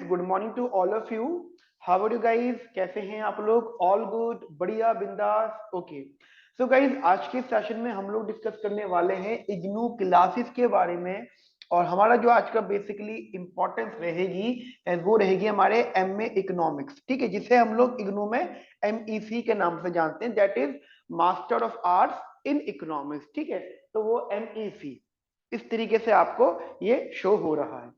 Good morning to all of you. How are you guys? कैसे हैं आप लोग? ऑल गुड, बढ़िया, बिंदास, ओके। सो गाइज, आज के सेशन में हम लोग डिस्कस करने वाले हैं इग्नू क्लासेस के बारे में। और हमारा जो आज का बेसिकली इंपॉर्टेंस रहेगी वो रहेगी हमारे एमए इकोनॉमिक्स, ठीक है, जिसे हम लोग इग्नू में एमईसी के नाम से जानते हैं, that is master of arts in economics, ठीक है। तो वो एमईसी इस तरीके से आपको ये शो हो रहा है।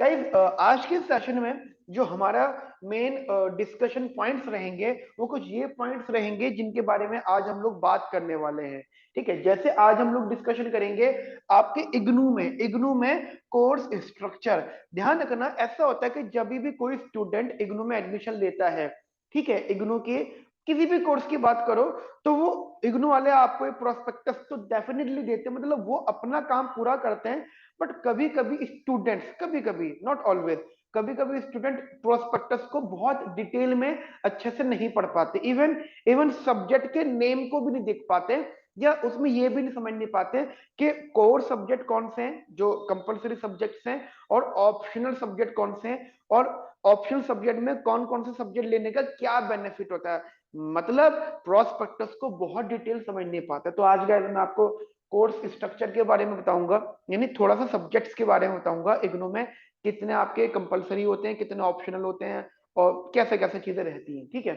गाइस, आज के सेशन में जो हमारा मेन डिस्कशन पॉइंट्स रहेंगे वो कुछ ये पॉइंट्स रहेंगे जिनके बारे में आज हम लोग बात करने वाले हैं, ठीक है। जैसे आज हम लोग डिस्कशन करेंगे आपके इग्नू में कोर्स स्ट्रक्चर। ध्यान रखना, ऐसा होता है कि जब भी कोई स्टूडेंट इग्नू में एडमिशन लेता है, ठीक है, इग्नू के किसी भी कोर्स की बात करो तो वो इग्नू वाले आपको एक प्रोस्पेक्टस तो डेफिनेटली देते हैं, मतलब वो अपना काम पूरा करते हैं। बट कभी कभी स्टूडेंट्स, कभी कभी, नॉट ऑलवेज, कभी कभी स्टूडेंट प्रोस्पेक्टस को बहुत डिटेल में अच्छे से नहीं पढ़ पाते, इवन इवन सब्जेक्ट के नेम को भी नहीं देख पाते, या उसमें ये भी नहीं समझ नहीं पाते कि कोर सब्जेक्ट कौन से हैं जो कंपलसरी सब्जेक्ट्स हैं, और ऑप्शनल सब्जेक्ट कौन से हैं, और ऑप्शनल सब्जेक्ट में कौन कौन से सब्जेक्ट लेने का क्या बेनिफिट होता है। मतलब प्रोस्पेक्टस को बहुत डिटेल समझ नहीं पाता। तो आज गाइस मैं आपको कोर्स स्ट्रक्चर के बारे में बताऊंगा, यानी थोड़ा सा सब्जेक्ट्स के बारे में बताऊंगा, इग्नू में कितने आपके कंपलसरी होते हैं, कितने ऑप्शनल होते हैं, और कैसे कैसे चीजें रहती हैं, ठीक है।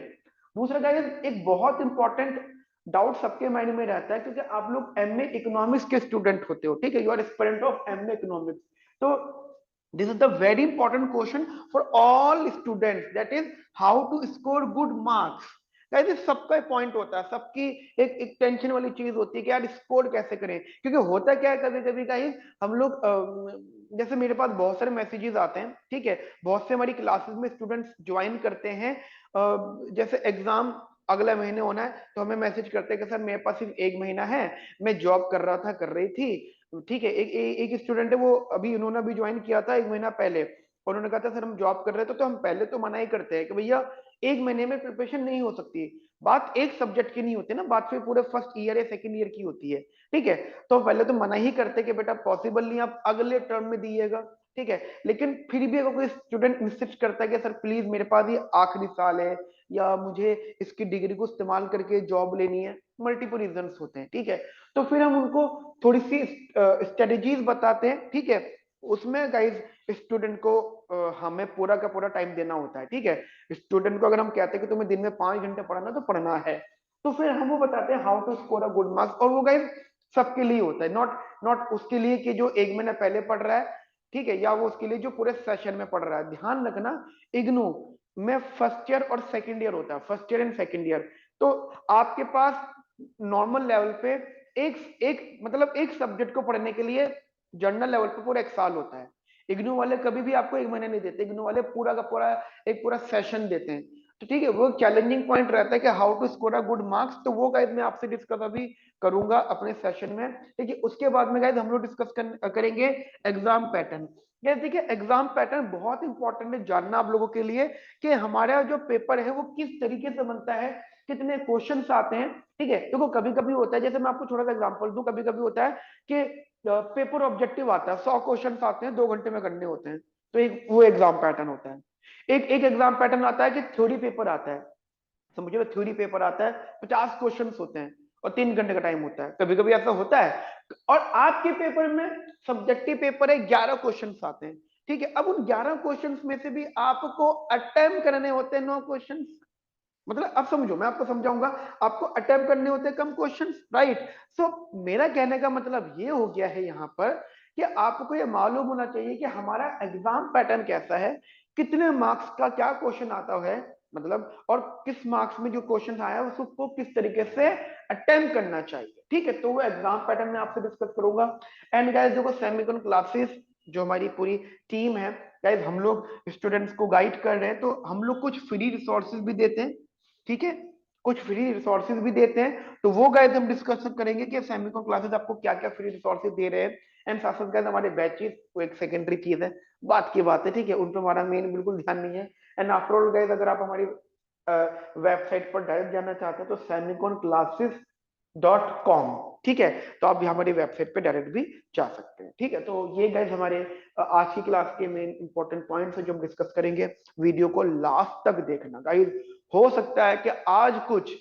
दूसरा गाइस, एक बहुत इंपॉर्टेंट डाउट सबके माइंड में रहता है, क्योंकि आप लोग एमए इकोनॉमिक्स के स्टूडेंट होते हो, ठीक है, you are student of MA economics. तो this is the very important question for all students, that is how to score good marks. Guys, सबका पॉइंट होता है, सबकी एक टेंशन वाली चीज होती है कि यार स्कोर कैसे करें, क्योंकि होता क्या है कभी कभी गाइस, हम लोग जैसे मेरे पास बहुत सारे मैसेजेस आते हैं, ठीक है, बहुत से हमारी क्लासेस में स्टूडेंट्स ज्वाइन करते हैं। जैसे एग्जाम अगले महीने होना है तो हमें मैसेज करते हैं कि सर मेरे पास सिर्फ एक महीना है, मैं जॉब कर रहा था, कर रही थी, ठीक है। एक स्टूडेंट है, वो अभी उन्होंने भी ज्वाइन किया था एक महीना पहले, और उन्होंने कहा था सर हम जॉब कर रहे थे, तो हम पहले तो मना ही करते हैं कि भैया एक महीने में प्रिपरेशन नहीं हो सकती। बात एक सब्जेक्ट की नहीं होती ना, बात फिर पूरे फर्स्ट ईयर या सेकंड ईयर की होती है, ठीक है। तो पहले तो मना ही करते कि बेटा पॉसिबल नहीं, आप अगले टर्म में दिएगा, ठीक है। लेकिन फिर भी अगर कोई स्टूडेंट इंसिस्ट करता है कि सर प्लीज मेरे पास ये आखिरी साल है, या मुझे इसकी डिग्री को इस्तेमाल करके जॉब लेनी है, मल्टीपल रीजंस होते हैं, ठीक है। तो फिर हम उनको थोड़ी सी स्ट्रेटेजीज बताते हैं, ठीक है। उसमें गाइज स्टूडेंट को हमें पूरा का पूरा टाइम देना होता है, ठीक है। स्टूडेंट को अगर हम कहते हैं कि तुम्हें दिन में 5 घंटे पढ़ना, तो पढ़ना है, तो फिर हम वो बताते हैं how to score a good marks. और वो गाइज सबके लिए होता है, नॉट नॉट उसके लिए कि जो एक महीना पहले पढ़ रहा है, ठीक है, या वो उसके लिए जो पूरे सेशन में पढ़ रहा है। ध्यान रखना, इग्नू में फर्स्ट ईयर और सेकंड ईयर होता है, first year and second year. तो आपके पास नॉर्मल लेवल पे एक एक मतलब एक सब्जेक्ट को पढ़ने के लिए जनरल लेवल पे पूरा एक साल होता है। इग्नू वाले कभी भी आपको एक महीने नहीं देते, इग्नू वाले पूरा का पूरा एक पूरा सेशन देते हैं। तो ठीक है, वो चैलेंजिंग पॉइंट रहता है कि how to score a good marks, तो वो गाइस मैं आपसे डिस्कस अभी करूंगा अपने सेशन में, ठीक है। उसके बाद में गाइस हम लोग डिस्कस करेंगे एग्जाम पैटर्न। ये देखिए, एग्जाम पैटर्न बहुत इंपॉर्टेंट है जानना आप लोगों के लिए, कि हमारा जो पेपर है वो किस तरीके से बनता है, कितने क्वेश्चंस आते हैं, ठीक है। देखो कभी कभी होता है, जैसे मैं आपको थोड़ा सा एग्जांपल दूं, कभी कभी होता है कि पेपर ऑब्जेक्टिव आता है, 100 क्वेश्चन आते हैं, 2 घंटे में करने होते हैं, तो एक वो एग्जाम पैटर्न होता है। एक एक एग्जाम पैटर्न आता है कि थ्योरी पेपर आता है, समझो थ्योरी पेपर आता है, 50 क्वेश्चन होते हैं और 3 घंटे का टाइम होता है, कभी कभी ऐसा होता है। और आपके पेपर में सब्जेक्टिव पेपर है, 11 क्वेश्चन आते हैं, ठीक है। अब उन 11 क्वेश्चन में से भी आपको अटेम्प्ट करने होते हैं 9 क्वेश्चन। मतलब अब समझो, मैं आपको समझाऊंगा, आपको अटेम्प्ट करने होते हैं कम क्वेश्चंस, राइट। सो मेरा कहने का मतलब ये हो गया है यहाँ पर, कि आपको ये मालूम होना चाहिए कि हमारा एग्जाम पैटर्न कैसा है, कितने मार्क्स का क्या क्वेश्चन आता है, मतलब, और किस मार्क्स में जो क्वेश्चन आया है उसको किस तरीके से अटेम्प्ट करना चाहिए, ठीक है। तो वो एग्जाम पैटर्न में आपसे डिस्कस करूंगा। एंड गाइस देखो, सेमिकॉन क्लासेस जो हमारी पूरी टीम है गाइस, हम लोग स्टूडेंट्स को गाइड कर रहे हैं, तो हम लोग कुछ फ्री रिसोर्सेज भी देते हैं, ठीक है, कुछ फ्री रिसोर्सेज भी देते हैं। तो वो गाइस हम डिस्कस करेंगे कि सेमिकॉन क्लासेस आपको क्या क्या फ्री रिसोर्सेज दे रहे हैं। एंड साथ साथ गाइस हमारे बैचेस वो एक सेकेंडरी चीज है, बात की बात है, ठीक है, उन पर हमारा मेन बिल्कुल ध्यान नहीं है। एंड आफ्टर ऑल गाइस, अगर आप हमारी वेबसाइट पर डायरेक्ट जाना चाहते हैं तो semicon classes.com, ठीक है। तो आप भी हमारी वेबसाइट पे डायरेक्ट भी जा सकते हैं। ठीक है, तो ये गाइस हमारे आज की क्लास के मेन इंपॉर्टेंट पॉइंट्स है जो हम डिस्कस करेंगे। वीडियो को लास्ट तक देखना गाइस। हो सकता है कि आज कुछ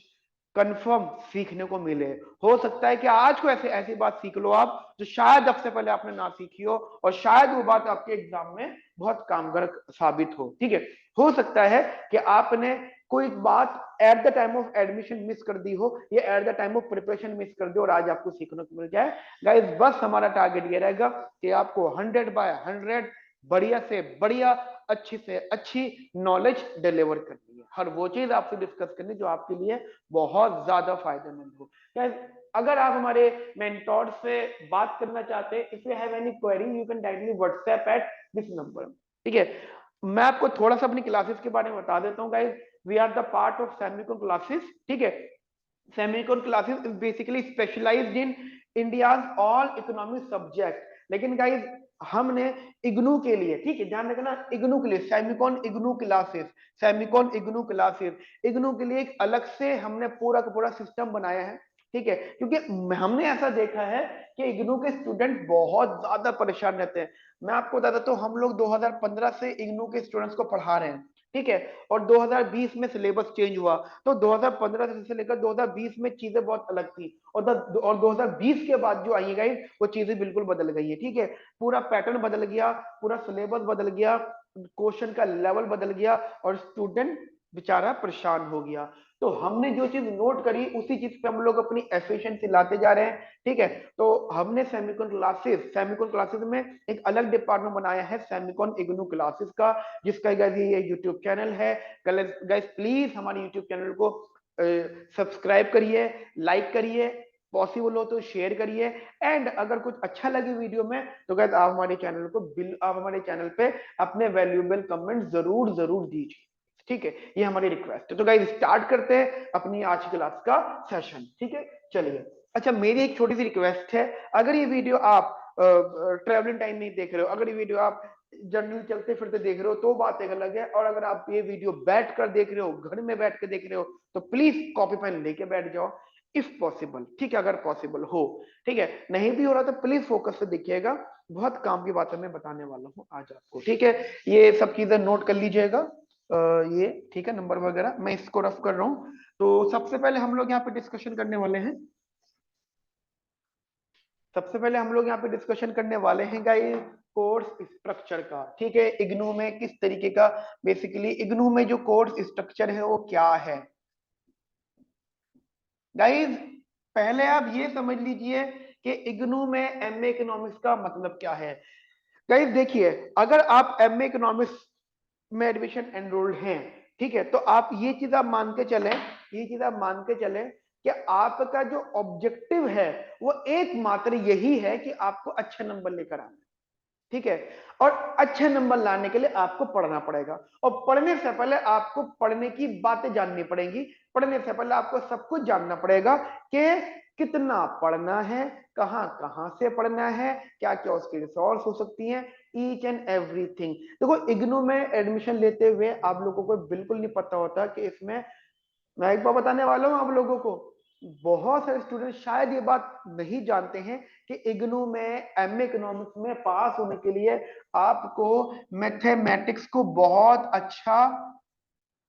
कंफर्म सीखने को मिले, हो सकता है कि आज को ऐसे ऐसी बात सीख लो आप जो शायद अब से पहले आपने ना सीखी हो, और शायद वो बात आपके एग्जाम में बहुत कामगार साबित हो। ठीक है, हो सकता है कि आपने कोई बात at the time of admission miss कर दी हो, या at the time of preparation miss कर दी और आज आपको सीखने को मिल जाए। गाइस बस हमारा टारगेट ये रहेगा कि आपको 100/100 बढ़िया से बढ़िया, अच्छी से अच्छी नॉलेज डिलीवर करनी है। हर वो चीज आपसे डिस्कस करनी जो आपके लिए बहुत ज्यादा फायदेमंद हो। गाइस अगर आप हमारे मेंटोर से बात करना चाहते हैं, if you have any query you can directly WhatsApp eight this number. ठीक है, मैं आपको थोड़ा सा अपनी क्लासेस के बारे में बता देता हूँ guys. We are the part of semicon classes. ठीक है, semicon classes is basically specialised in India's all economic subject. लेकिन गाइस हमने इग्नू के लिए, ठीक है ध्यान रखना, इग्नू के लिए Semicon IGNOU classes, Semicon IGNOU classes, IGNOU के लिए एक अलग से हमने पूरा का पूरा सिस्टम बनाया है। ठीक है, क्योंकि हमने ऐसा देखा है कि इग्नू के स्टूडेंट बहुत ज्यादा परेशान रहते हैं। मैं आपको बता देता हूँ, हम लोग 2015 से इग्नू के स्टूडेंट्स को पढ़ा रहे हैं। ठीक है, और 2020 में सिलेबस चेंज हुआ, तो 2015 से लेकर 2020 में चीजें बहुत अलग थी, और 2020 के बाद जो आई गई वो चीजें बिल्कुल बदल गई है। ठीक है, पूरा पैटर्न बदल गया, पूरा सिलेबस बदल गया, क्वेश्चन का लेवल बदल गया, और स्टूडेंट बेचारा परेशान हो गया। तो हमने जो चीज नोट करी उसी चीज पे हम लोग अपनी एफिशिएंसी लाते जा रहे हैं। ठीक है, तो हमने सेमिकॉन क्लासेस में एक अलग डिपार्टमेंट बनाया है, सेमिकॉन इग्नू क्लासेस का, जिसका गाइस ये यूट्यूब चैनल है। गाइस प्लीज हमारे यूट्यूब चैनल को सब्सक्राइब करिए, लाइक करिए, पॉसिबल हो तो शेयर करिए, एंड अगर कुछ अच्छा लगे वीडियो में तो गाइस आप हमारे चैनल पे अपने वैल्यूएबल कमेंट जरूर जरूर दीजिए। ठीक है, ये हमारी रिक्वेस्ट है। तो गाइस स्टार्ट करते हैं अपनी आज की क्लास का सेशन। ठीक है, चलिए। अच्छा, मेरी एक छोटी सी रिक्वेस्ट है, अगर ये वीडियो आप ट्रेवलिंग टाइम में देख रहे हो, अगर ये वीडियो आप जनरली चलते फिरते देख रहे हो तो बात एक अलग है, और अगर आप ये वीडियो बैठ कर देख रहे हो, घर में बैठ कर देख रहे हो, तो प्लीज कॉपी पेन लेके बैठ जाओ इफ पॉसिबल। ठीक है, अगर पॉसिबल हो। ठीक है, नहीं भी हो रहा तो प्लीज फोकस से देखिएगा, बहुत काम की बातें मैं बताने वाला हूँ आज आपको। ठीक है, ये सब चीजें नोट कर लीजिएगा। ये ठीक है, नंबर वगैरह मैं इसको रफ कर रहा हूँ। तो सबसे पहले हम लोग यहाँ पे डिस्कशन करने वाले हैं, गाइस कोर्स स्ट्रक्चर का। ठीक है, इग्नू में किस तरीके का, बेसिकली इग्नू में जो कोर्स स्ट्रक्चर है वो क्या है। गाइस पहले आप ये समझ लीजिए कि इग्नू में एमए इकोनॉमिक्स का मतलब क्या है। गाइस देखिए, अगर आप एमए इकोनॉमिक्स में एडमिशन एनरोल्ड हैं, ठीक है, तो आप ये चीज आप मान के चलें, कि आपका जो ऑब्जेक्टिव है वो एकमात्र यही है कि आपको अच्छे नंबर लेकर आना। ठीक है, और अच्छे नंबर लाने के लिए आपको पढ़ना पड़ेगा, और पढ़ने से पहले आपको पढ़ने की बातें जाननी पड़ेंगी। पढ़ने से पहले आपको सब कुछ जानना पड़ेगा कि कितना पढ़ना है, कहां कहां से पढ़ना है, क्या क्या उसकी रिसोर्स हो सकती हैं, ईच एंड एवरीथिंग। देखो इग्नू में एडमिशन लेते हुए आप लोगों को बिल्कुल नहीं पता होता कि इसमें, मैं एक बार बताने वाला हूं आप लोगों को, बहुत सारे स्टूडेंट शायद ये बात नहीं जानते हैं कि इग्नू में एमए इकोनॉमिक्स में पास होने के लिए आपको मैथमेटिक्स को बहुत अच्छा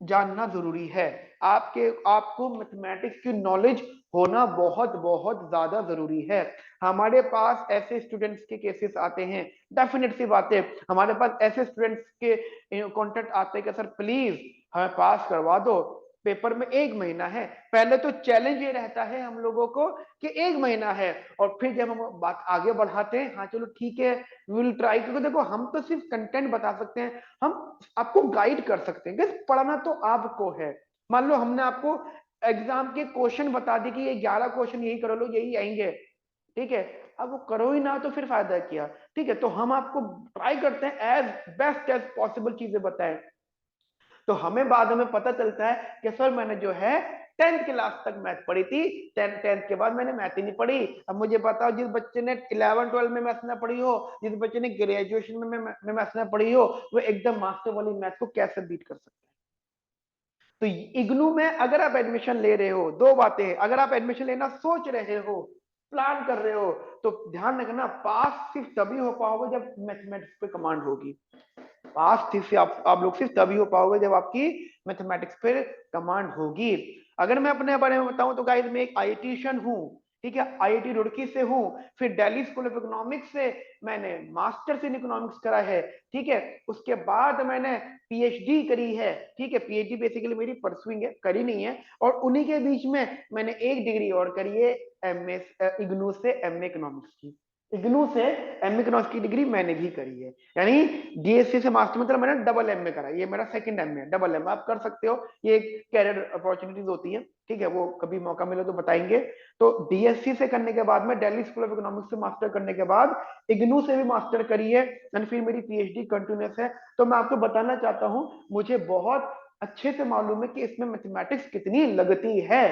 जानना जरूरी है। आपको मैथमेटिक्स की नॉलेज होना बहुत बहुत ज्यादा जरूरी है। हमारे पास ऐसे स्टूडेंट्स के केसेस आते हैं, डेफिनेट सी बात है, हमारे पास ऐसे स्टूडेंट्स के कॉन्टेक्ट आते हैं कि सर प्लीज हमें पास करवा दो, पेपर में 1 महीना है। पहले तो चैलेंज ये रहता है हम लोगों को कि 1 महीना है, और फिर जब हम बात आगे बढ़ाते हैं, हाँ चलो ठीक है विल ट्राई, क्योंकि देखो हम तो सिर्फ कंटेंट बता सकते हैं, हम आपको गाइड कर सकते हैं। guys, पढ़ना तो आपको है। मान लो हमने आपको एग्जाम के क्वेश्चन बता दी कि ये 11 क्वेश्चन यही कर लो, यही आएंगे। ठीक है, अब वो करो ही ना तो फिर फायदा किया। ठीक है, तो हम आपको ट्राई करते हैं एज बेस्ट एज पॉसिबल चीजें बताएं। तो हमें बाद में पता चलता है कि सर मैंने जो है 10th क्लास तक मैथ पढ़ी थी, 10th के बाद मैंने मैथ ही नहीं पढ़ी। अब मुझे बताओ, जिस बच्चे ने 11 12 में मैथ ना पढ़ी हो, जिस बच्चे ने ग्रेजुएशन में मैथ ना पढ़ी हो, वो एकदम मास्टर वाली मैथ को कैसे बीट कर सकता है। तो इग्नू में अगर आप एडमिशन ले रहे हो, दो बातें हैं, अगर आप एडमिशन लेना सोच रहे हो प्लान कर रहे हो तो ध्यान रखना, पास सिर्फ तभी हो पाओगे जब मैथमेटिक्स पे कमांड होगी। पास से आप लोग सिर्फ तभी हो पाओगे जब आपकी मैथमेटिक्स पे कमांड होगी। अगर मैं अपने बारे में बताऊं तो गाइस मैं एक आईआईटीशियन हूँ, ठीक है, आईआईटी रुड़की से हूँ, फिर दिल्ली स्कूल ऑफ इकोनॉमिक्स से मैंने मास्टर्स इन इकोनॉमिक्स करा है, ठीक है, उसके बाद मैंने पीएचडी करी है, ठीक है, पीएचडी बेसिकली मेरी परसुइंग है, करी नहीं है, और उन्हीं के बीच में मैंने एक डिग्री और करी है, एमएस इग्नू से एमए इकोनॉमिक्स की। इग्नू से एमए इकोनॉमिक्स की डिग्री मैंने भी करी है, यानी डीएससी से मास्टर मतलब मैंने डबल एमए करा, ये मेरा सेकंड एमए, डबल एमए आप कर सकते हो, ये एक कैरियर अपॉर्चुनिटीज होती है, ठीक है, वो कभी मौका मिले तो बताएंगे। तो डीएससी से करने के बाद में दिल्ली स्कूल ऑफ इकोनॉमिक्स से मास्टर करने के बाद इग्नू से भी मास्टर करी है, एंड फिर मेरी पीएचडी कंटिन्यूस है। तो मैं आपको बताना चाहता हूं, मुझे बहुत अच्छे से मालूम है कि इसमें मैथमेटिक्स कितनी लगती है।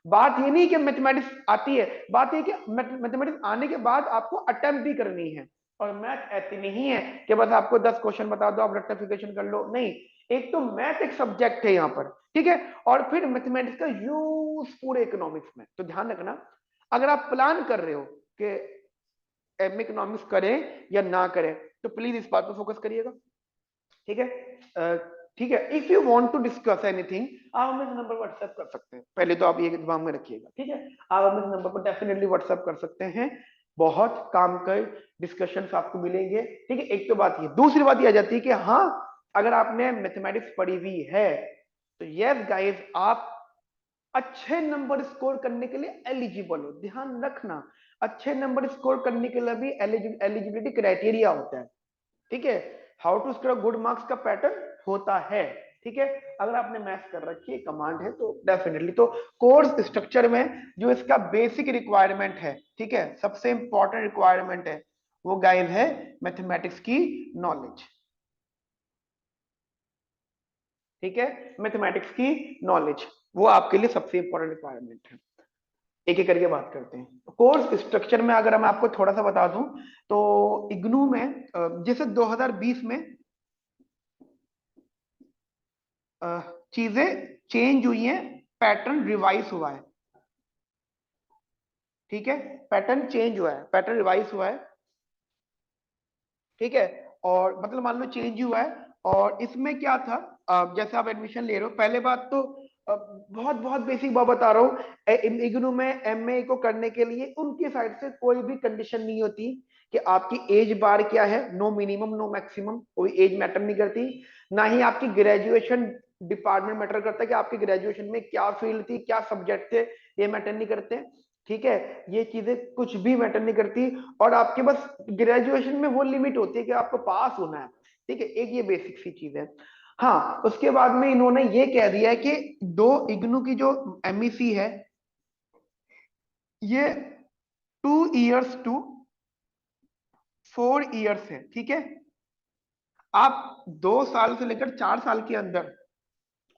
बात ये नहीं कि मैथमेटिक्स आती है, बात ये कि मैथमेटिक्स आने के बाद आपको अटेम्प्ट भी करनी है। और मैथ ऐसी नहीं है कि बस आपको 10 क्वेश्चन बता दो आप रेक्टिफिकेशन कर लो, नहीं, एक तो मैथ एक सब्जेक्ट है यहाँ पर, ठीक है, और फिर मैथमेटिक्स का यूज पूरे इकोनॉमिक्स में। तो ध्यान रखना, अगर आप प्लान कर रहे हो कि एम इकोनॉमिक्स करें या ना करें, तो प्लीज इस बात पर फोकस करिएगा, ठीक है। ठीक है, if you want to discuss anything आप हमें इस नंबर पर व्हाट्सएप कर सकते हैं, पहले तो आप ये दिमाग में रखिएगा, ठीक है, आप हमें इस नंबर पर डेफिनेटली व्हाट्सएप कर सकते हैं, बहुत काम के डिस्कशंस आपको मिलेंगे, ठीक है। एक तो बात ये, दूसरी बात ये आ जाती है कि हाँ, अगर आपने मैथमेटिक्स पढ़ी हुई है तो यस गाइस, आप अच्छे नंबर स्कोर करने के लिए एलिजिबल हो। ध्यान रखना, अच्छे नंबर स्कोर करने के लिए भी एलिजिबिलिटी क्राइटेरिया होता है, ठीक है, how to score good marks का पैटर्न होता है, ठीक है। अगर आपने मैथ्स कर रखी है, कमांड है, तो डेफिनेटली, तो कोर्स स्ट्रक्चर में जो इसका बेसिक रिक्वायरमेंट है, ठीक है, सबसे इंपॉर्टेंट रिक्वायरमेंट है, वो गाइस है मैथमेटिक्स की नॉलेज, ठीक है, मैथमेटिक्स की नॉलेज, वो आपके लिए सबसे इंपॉर्टेंट रिक्वायरमेंट है। एक एक करके बात करते हैं। कोर्स स्ट्रक्चर में अगर मैं आपको थोड़ा सा बता दूं, तो इग्नू में जैसे 2020 में चीजें चेंज हुई हैं, पैटर्न रिवाइज हुआ है, ठीक है, पैटर्न चेंज हुआ है, पैटर्न रिवाइज हुआ है, ठीक है, और मतलब मान लो चेंज हुआ है। और इसमें क्या था, जैसे आप एडमिशन ले रहे हो, पहले बात तो बहुत बहुत बेसिक बात बता रहा हूँ, इग्नू में एमए को करने के लिए उनकी साइड से कोई भी कंडीशन नहीं होती कि आपकी एज बार क्या है, नो मिनिमम नो मैक्सिमम, कोई एज मैटर नहीं करती, ना ही आपकी ग्रेजुएशन डिपार्टमेंट मैटर करता है कि आपकी ग्रेजुएशन में क्या फील्ड थी, क्या सब्जेक्ट थे, ये मैटर नहीं करते, ठीक है, ये चीजें कुछ भी मैटर नहीं करती। और आपके बस ग्रेजुएशन में वो लिमिट होती है कि आपको पास होना है, ठीक है, एक ये बेसिक सी चीज है। हाँ, उसके बाद में इन्होंने ये कह दिया है कि दो इग्नू की जो एमईसी है, ये 2 इयर्स टू 4 इयर्स है, ठीक है, आप 2 साल से लेकर 4 साल के अंदर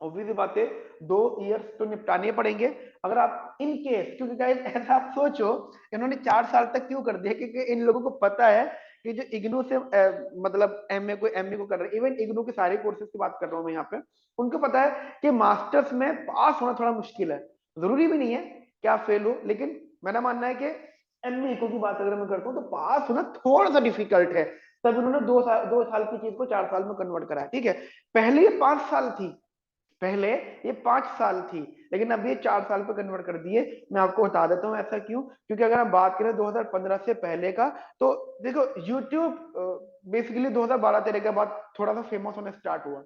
ऑब्वियसली बात है 2 इयर्स तो निपटाने पड़ेंगे। अगर आप इन केस, क्योंकि गाइस ऐसा आप सोचो, इन्होंने 4 साल तक क्यों कर दिया, क्योंकि इन लोगों को पता है कि जो इग्नू से मतलब एमए को कर रहे हैं, इवन इग्नू के सारे कोर्सेज की बात कर रहा हूँ मैं यहाँ पे, उनको पता है कि मास्टर्स में पास होना थोड़ा मुश्किल है, जरूरी भी नहीं है कि आप फेल हो, लेकिन मेरा मानना है कि एमए की बात अगर मैं करता हूँ तो पास होना थोड़ा सा डिफिकल्ट है, तब उन्होंने 2 साल की चीज को 4 साल में कन्वर्ट करा है, ठीक है। पहले ये 5 साल थी, पहले ये 5 साल थी, लेकिन अब ये 4 साल पे कन्वर्ट कर दिए। मैं आपको बता देता हूँ ऐसा क्यों, क्योंकि अगर हम बात करें 2015 से पहले का, तो देखो यूट्यूब बेसिकली 2012-13 के बाद थोड़ा सा फेमस होना स्टार्ट हुआ,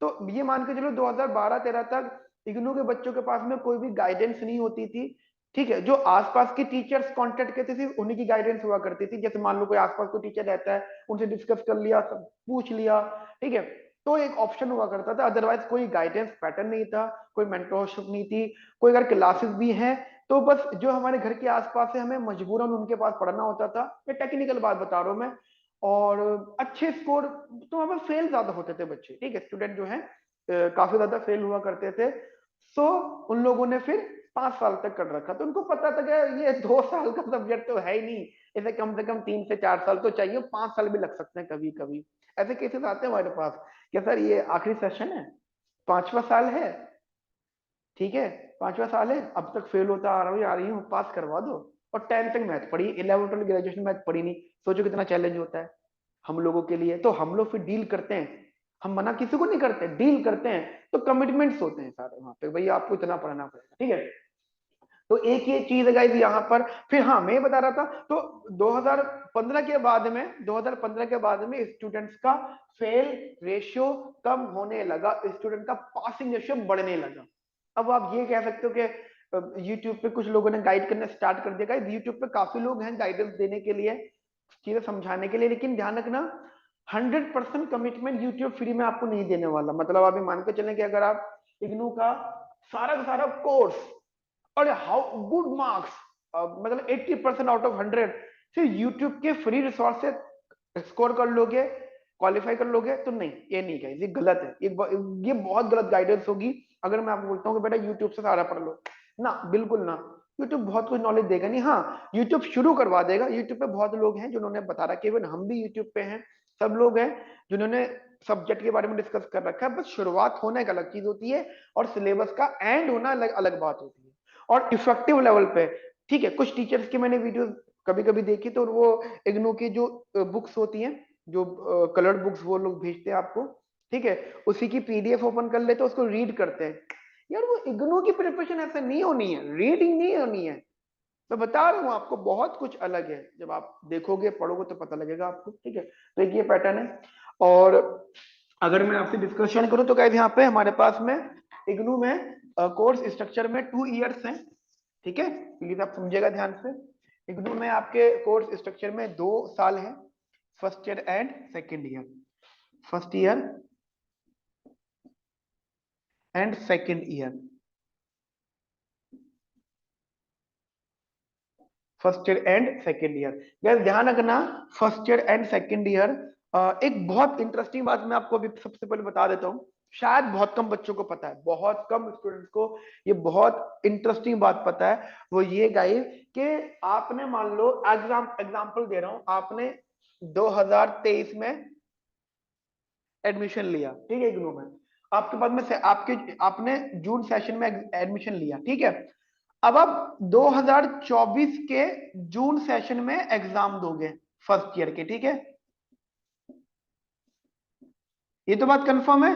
तो ये मान के चलो 2012-13 तक इग्नू के बच्चों के पास में कोई भी गाइडेंस नहीं होती थी, ठीक है, जो आसपास के टीचर्स कांटेक्ट करते थे उन्हीं की गाइडेंस हुआ करती थी, जैसे मान लो कोई आसपास कोई टीचर रहता है, उनसे डिस्कस कर लिया, सब पूछ लिया, ठीक है, तो एक ऑप्शन हुआ करता था, अदरवाइज कोई गाइडेंस पैटर्न नहीं था, कोई मेंटरशिप नहीं थी, कोई अगर क्लासेस भी हैं तो बस जो हमारे घर के आसपास है हमें मजबूरन उनके पास पढ़ना होता था, ये टेक्निकल बात बता रहा हूँ मैं। और अच्छे स्कोर, तो वहां पर फेल ज्यादा होते थे बच्चे, ठीक है, स्टूडेंट जो है काफी ज्यादा फेल हुआ करते थे। सो उन लोगों ने फिर 5 साल तक कर रखा, तो उनको पता था कि ये 2 साल का सब्जेक्ट तो है ही नहीं, इसे कम से कम 3 से 4 साल तो चाहिए, 5 साल भी लग सकते हैं कभी कभी। ऐसे केसेस आते हैं हमारे पास, क्या सर ये आखिरी सेशन है, 5वां साल है, ठीक है, 5वां साल है, अब तक फेल होता आ रहा हूँ, आ रही हूँ, पास करवा दो, और 10th तक मैथ पढ़ी, 11 12 ग्रेजुएशन मैथ पढ़ी नहीं, सोचो कितना चैलेंज होता है हम लोगों के लिए। तो हम लोग फिर डील करते हैं, हम मना किसी को नहीं करते, डील करते हैं। तो कमिटमेंट्स होते हैं सारे वहां पे, भैया आपको इतना पढ़ना पड़ेगा, ठीक है। तो एक ये चीज है गाइस यहाँ पर। फिर हाँ, मैं बता रहा था, तो 2015 के बाद में 2015 के बाद में स्टूडेंट्स का फेल रेशियो कम होने लगा, स्टूडेंट का पासिंग रेशियो बढ़ने लगा। अब आप ये कह सकते हो कि यूट्यूब पे कुछ लोगों ने गाइड करना स्टार्ट कर दिया। गाइस यूट्यूब पे काफी लोग हैं गाइडेंस देने के लिए, चीजें समझाने के लिए, लेकिन ध्यान रखना 100% कमिटमेंट यूट्यूब फ्री में आपको नहीं देने वाला। मतलब अभी मान के चलें कि अगर आप इग्नू का सारा कोर्स और हाउ गुड मार्क्स, मतलब 80% आउट ऑफ 100 सिर्फ यूट्यूब के फ्री रिसोर्स से स्कोर कर लोगे, क्वालिफाई कर लोगे, तो नहीं, ये नहीं है, ये गलत है, ये बहुत गलत गाइडेंस होगी। अगर मैं आपको बोलता हूँ कि बेटा यूट्यूब से सारा पढ़ लो, ना, बिल्कुल ना। यूट्यूब बहुत कुछ नॉलेज देगा नहीं, हाँ यूट्यूब शुरू करवा देगा। यूट्यूब पे बहुत लोग हैं जिन्होंने बता रखा है, इवन हम भी यूट्यूब पे हैं, सब लोग हैं जिन्होंने सब्जेक्ट के बारे में डिस्कस कर रखा है। बस शुरुआत होना एक अलग चीज होती है, और सिलेबस का एंड होना अलग अलग बात होती है। और इफेक्टिव लेवल पे, ठीक है, कुछ टीचर्स की मैंने वीडियो कभी कभी देखी, तो वो इग्नू की जो बुक्स होती हैं, जो कलर्ड बुक्स वो लोग भेजते हैं आपको, ठीक है, उसी की पीडीएफ ओपन कर लेते हैं, उसको रीड करते हैं। यार वो इग्नू की प्रिपरेशन ऐसा नहीं होनी है, रीडिंग नहीं होनी है। मैं बता रहा हूँ आपको, बहुत कुछ अलग है, जब आप देखोगे पढ़ोगे तो पता लगेगा आपको, ठीक है। तो एक ये पैटर्न है। और अगर मैं आपसे डिस्कशन करूं तो गाइस यहाँ पे हमारे पास में इग्नू में कोर्स स्ट्रक्चर में 2 इयर्स हैं, ठीक है, प्लीज आप समझिएगा ध्यान से। इग्नू में आपके कोर्स स्ट्रक्चर में 2 साल है, first year and second year, first year and second year, first year and second year. Guys ध्यान रखना, first year and second year, एक बहुत इंटरेस्टिंग बात मैं आपको अभी सबसे पहले बता देता हूँ, शायद बहुत कम बच्चों को पता है, बहुत कम स्टूडेंट्स को ये बहुत इंटरेस्टिंग बात पता है। वो ये गाइस कि आपने मान लो एग्जाम्पल दे रहा हूं, आपने 2023 में एडमिशन लिया, ठीक है, इग्नू में। आपके बाद में से आपके आपने जून सेशन में एडमिशन लिया, ठीक है। अब आप 2024 के जून सेशन में एग्जाम दोगे फर्स्ट ईयर के, ठीक है, ये तो बात कंफर्म है,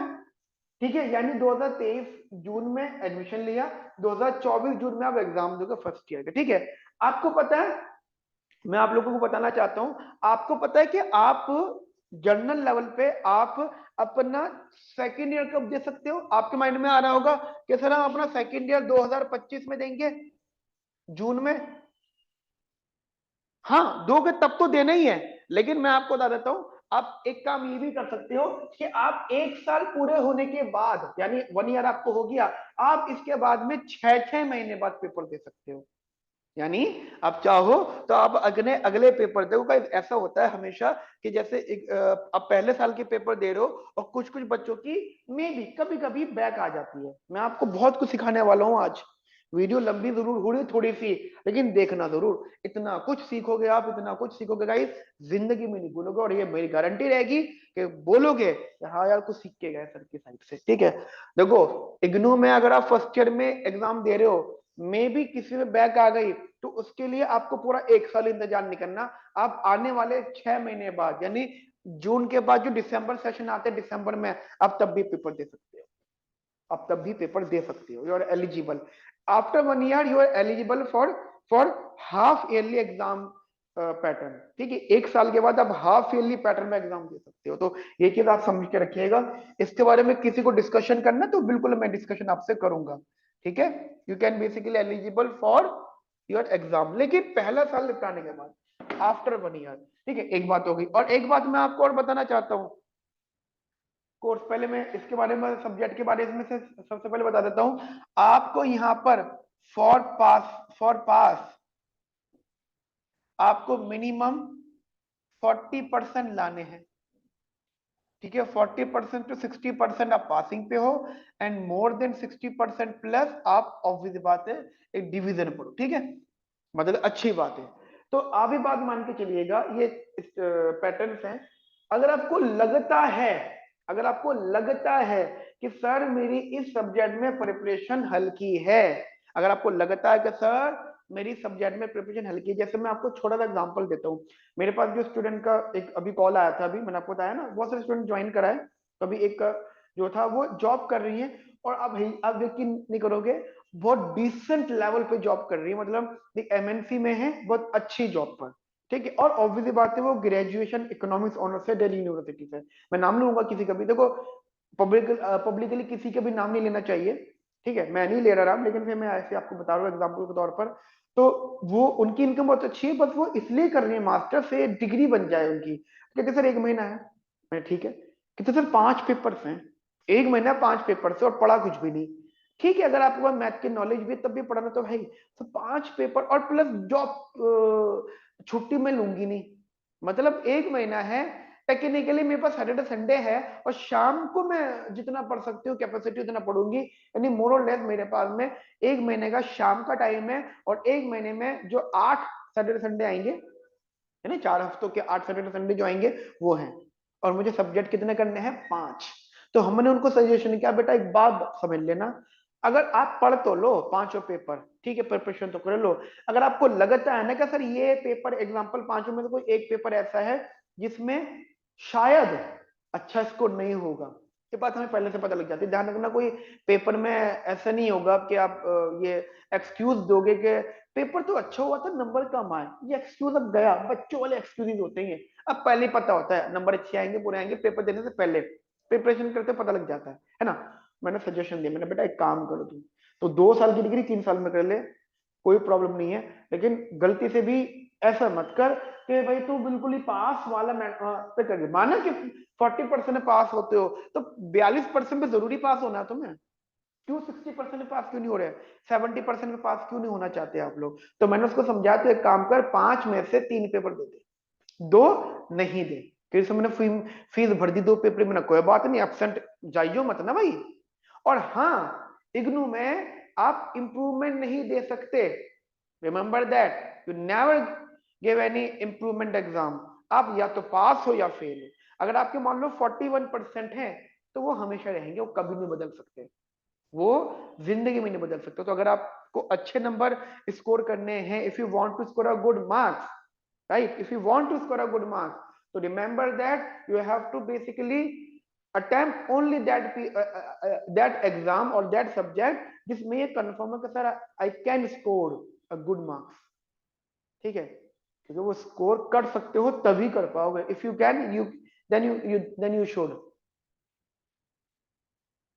ठीक है। यानी 2023 जून में एडमिशन लिया, 2024 जून में आप एग्जाम दोगे फर्स्ट ईयर के, ठीक है। आपको पता है, मैं आप लोगों को बताना चाहता हूं, आपको पता है कि आप जर्नल लेवल पे आप अपना सेकेंड ईयर कब दे सकते हो? आपके माइंड में आ रहा होगा कि सर हम अपना सेकेंड ईयर 2025 में देंगे, जून में। हाँ दोगे, तब तो देना ही है। लेकिन मैं आपको बता देता हूं, आप एक काम ये भी कर सकते हो कि आप 1 साल पूरे होने के बाद, यानी 1 ईयर आपको हो गया, आप इसके बाद में 6 6 महीने बाद पेपर दे सकते हो। यानी आप चाहो तो आप अगले अगले पेपर दो। ऐसा होता है हमेशा कि जैसे आप पहले साल के पेपर दे रहे हो, और कुछ कुछ बच्चों की मे भी कभी कभी बैक आ जाती है। मैं आपको बहुत कुछ सिखाने वाला हूँ आज, वीडियो लंबी जरूर हुई थोड़ी सी, लेकिन देखना जरूर, इतना कुछ सीखोगे आप, इतना कुछ सीखोगे गाइस, जिंदगी में नहीं भूलोगे। और ये मेरी गारंटी रहेगी कि बोलोगे कि हाँ यार कुछ सीख के गए सर की साइड से, ठीक है। देखो, इग्नू में अगर आप फर्स्ट ईयर में एग्जाम दे रहे हो, मे भी किसी में बैक आ गई, तो उसके लिए आपको पूरा 1 साल इंतजार नहीं करना। आप आने वाले 6 महीने बाद, यानी जून के बाद जो दिसंबर सेशन आते हैं दिसंबर में, आप तब भी पेपर दे सकते हो, आप तब भी पेपर दे सकते हो, you are eligible. After 1 year you are eligible for for half yearly exam pattern, ठीक है। 1 साल के बाद आप हाफ ईयरली पैटर्न में एग्जाम दे सकते हो। तो ये चीज आप समझ के रखिएगा। इसके बारे में किसी को डिस्कशन करना तो बिल्कुल मैं डिस्कशन आपसे करूंगा, ठीक है। You can basically eligible for your exam, लेकिन पहला साल निपटाने के बाद, आफ्टर 1 ईयर, ठीक है। एक बात होगी, और एक बात मैं आपको और बताना चाहता हूँ, कोर्स पहले मैं इसके बारे में, सब्जेक्ट के बारे में से सबसे पहले बता देता हूं आपको। यहाँ पर फॉर पास आपको मिनिमम 40% लाने हैं, ठीक है। 40% to 60% आप पासिंग पे हो, एंड मोर देन 60% प्लस आप ऑब्वियस बात है एक डिवीजन पढ़ो, ठीक है, मतलब अच्छी बात है। तो आप भी बात मान के चलिएगा, ये पैटर्न्स हैं। अगर आपको लगता है, अगर आपको लगता है कि सर मेरी इस सब्जेक्ट में प्रिपरेशन हल्की है, अगर आपको लगता है कि सर मेरी सब्जेक्ट में प्रिपरेशन हल्की है। जैसे मैं आपको छोटा सा एग्जांपल देता हूँ, मेरे पास जो स्टूडेंट का एक अभी कॉल आया था, अभी मैंने आपको बताया ना बहुत सारे स्टूडेंट ज्वाइन करा है, तो अभी एक जो था वो जॉब कर रही है, और अब आप यकीन नहीं करोगे, बहुत डिसेंट लेवल पे जॉब कर रही है, मतलब एक एमएनसी में है, बहुत अच्छी जॉब पर, ठीक है। और ऑब्वियसली बात है वो ग्रेजुएशन इकोनॉमिक्स ऑनर्स से दिल्ली यूनिवर्सिटी से। मैं नाम लूंगा किसी का भी, देखो पब्लिकली किसी का भी नाम नहीं लेना चाहिए, ठीक है, मैं नहीं ले रहा नाम, लेकिन फिर मैं ऐसे आपको बता रहा हूँ एग्जाम्पल के तौर पर। तो वो उनकी इनकम बहुत अच्छी है, बस वो इसलिए कर रही है मास्टर से डिग्री बन जाए उनकी। कहते सर 1 महीना है, मैं ठीक है। कहते सर 5 पेपर्स हैं, 1 महीना 5 पेपर से और पढ़ा कुछ भी नहीं। ठीक है, अगर आपके पास मैथ की नॉलेज भी तब भी पढ़ाना तो है ही। तो 5 पेपर और प्लस जॉब छुट्टी में लूंगी नहीं, मतलब 1 महीना है, टेक्निकली मेरे पास सैटरडे संडे है, और शाम को मैं जितना पढ़ सकती हूँ कैपेसिटी उतना पढ़ूंगी, यानी मोर और लेस मेरे पास में 1 महीने का शाम का टाइम है, और 1 महीने में जो 8 सैटरडे संडे आएंगे, यानी 4 हफ्तों के 8 सैटरडे संडे जो आएंगे वो हैं। और मुझे सब्जेक्ट कितने करने हैं, 5। तो हमने उनको सजेशन किया, बेटा एक बात समझ लेना, अगर आप पढ़ तो लो 5 पेपर, ठीक है, प्रिपरेशन तो कर लो। अगर आपको लगता है ना कि सर ये पेपर एग्जाम्पल 5 में से कोई एक पेपर ऐसा है जिसमें शायद अच्छा स्कोर नहीं होगा, ये बात हमें पहले से पता लग जाती है। ध्यान रखना, कोई पेपर में ऐसा नहीं होगा कि आप ये एक्सक्यूज दोगे कि पेपर तो अच्छा हुआ था नंबर कम आए, ये एक्सक्यूज अब गया, बच्चों वाले एक्सक्यूज होते हैं। अब पहले ही पता होता है नंबर अच्छे आएंगे बुरे आएंगे, पेपर देने से पहले प्रिपरेशन करते पता लग जाता है ना। मैंने सजेशन दिया, मैंने बेटा एक काम करो तुम, तो 2 साल की डिग्री 3 साल में कर ले, कोई प्रॉब्लम नहीं है, लेकिन गलती से भी ऐसा मत कर कि भाई तू बिल्कुल ही पास वाला पे कर ले। माना कि 40% में पास होते हो, तो 42% में जरूरी पास होना है तुम्हें, क्यों 60% में पास क्यों नहीं हो रहे, 70% में पास क्यों नहीं होना चाहते आप लोग। तो मैंने उसको समझाया, तो एक काम कर, 5 में से 3 पेपर दे दे, 2 नहीं दे, फिर से मैंने फीस भर दी 2 पेपर में, कोई बात नहीं, एब्सेंट जाइयो मत ना भाई। और हाँ, इग्नू में आप इंप्रूवमेंट नहीं दे सकते, remember that, you never give any improvement exam. आप या तो पास हो या फेल हो। अगर आपके मान लो 41% है, तो वो हमेशा रहेंगे, वो कभी नहीं बदल सकते, वो जिंदगी में नहीं बदल सकते। तो अगर आपको अच्छे नंबर स्कोर करने हैं, if you want to score a good marks, right, if you want to score a good mark, so remember that you have to basically attempt only that exam or that subject जिसमें ये confirm है कि sir I can score a good marks, ठीक है, क्योंकि वो score कर सकते हो तभी कर पाओगे, if you can you then you should,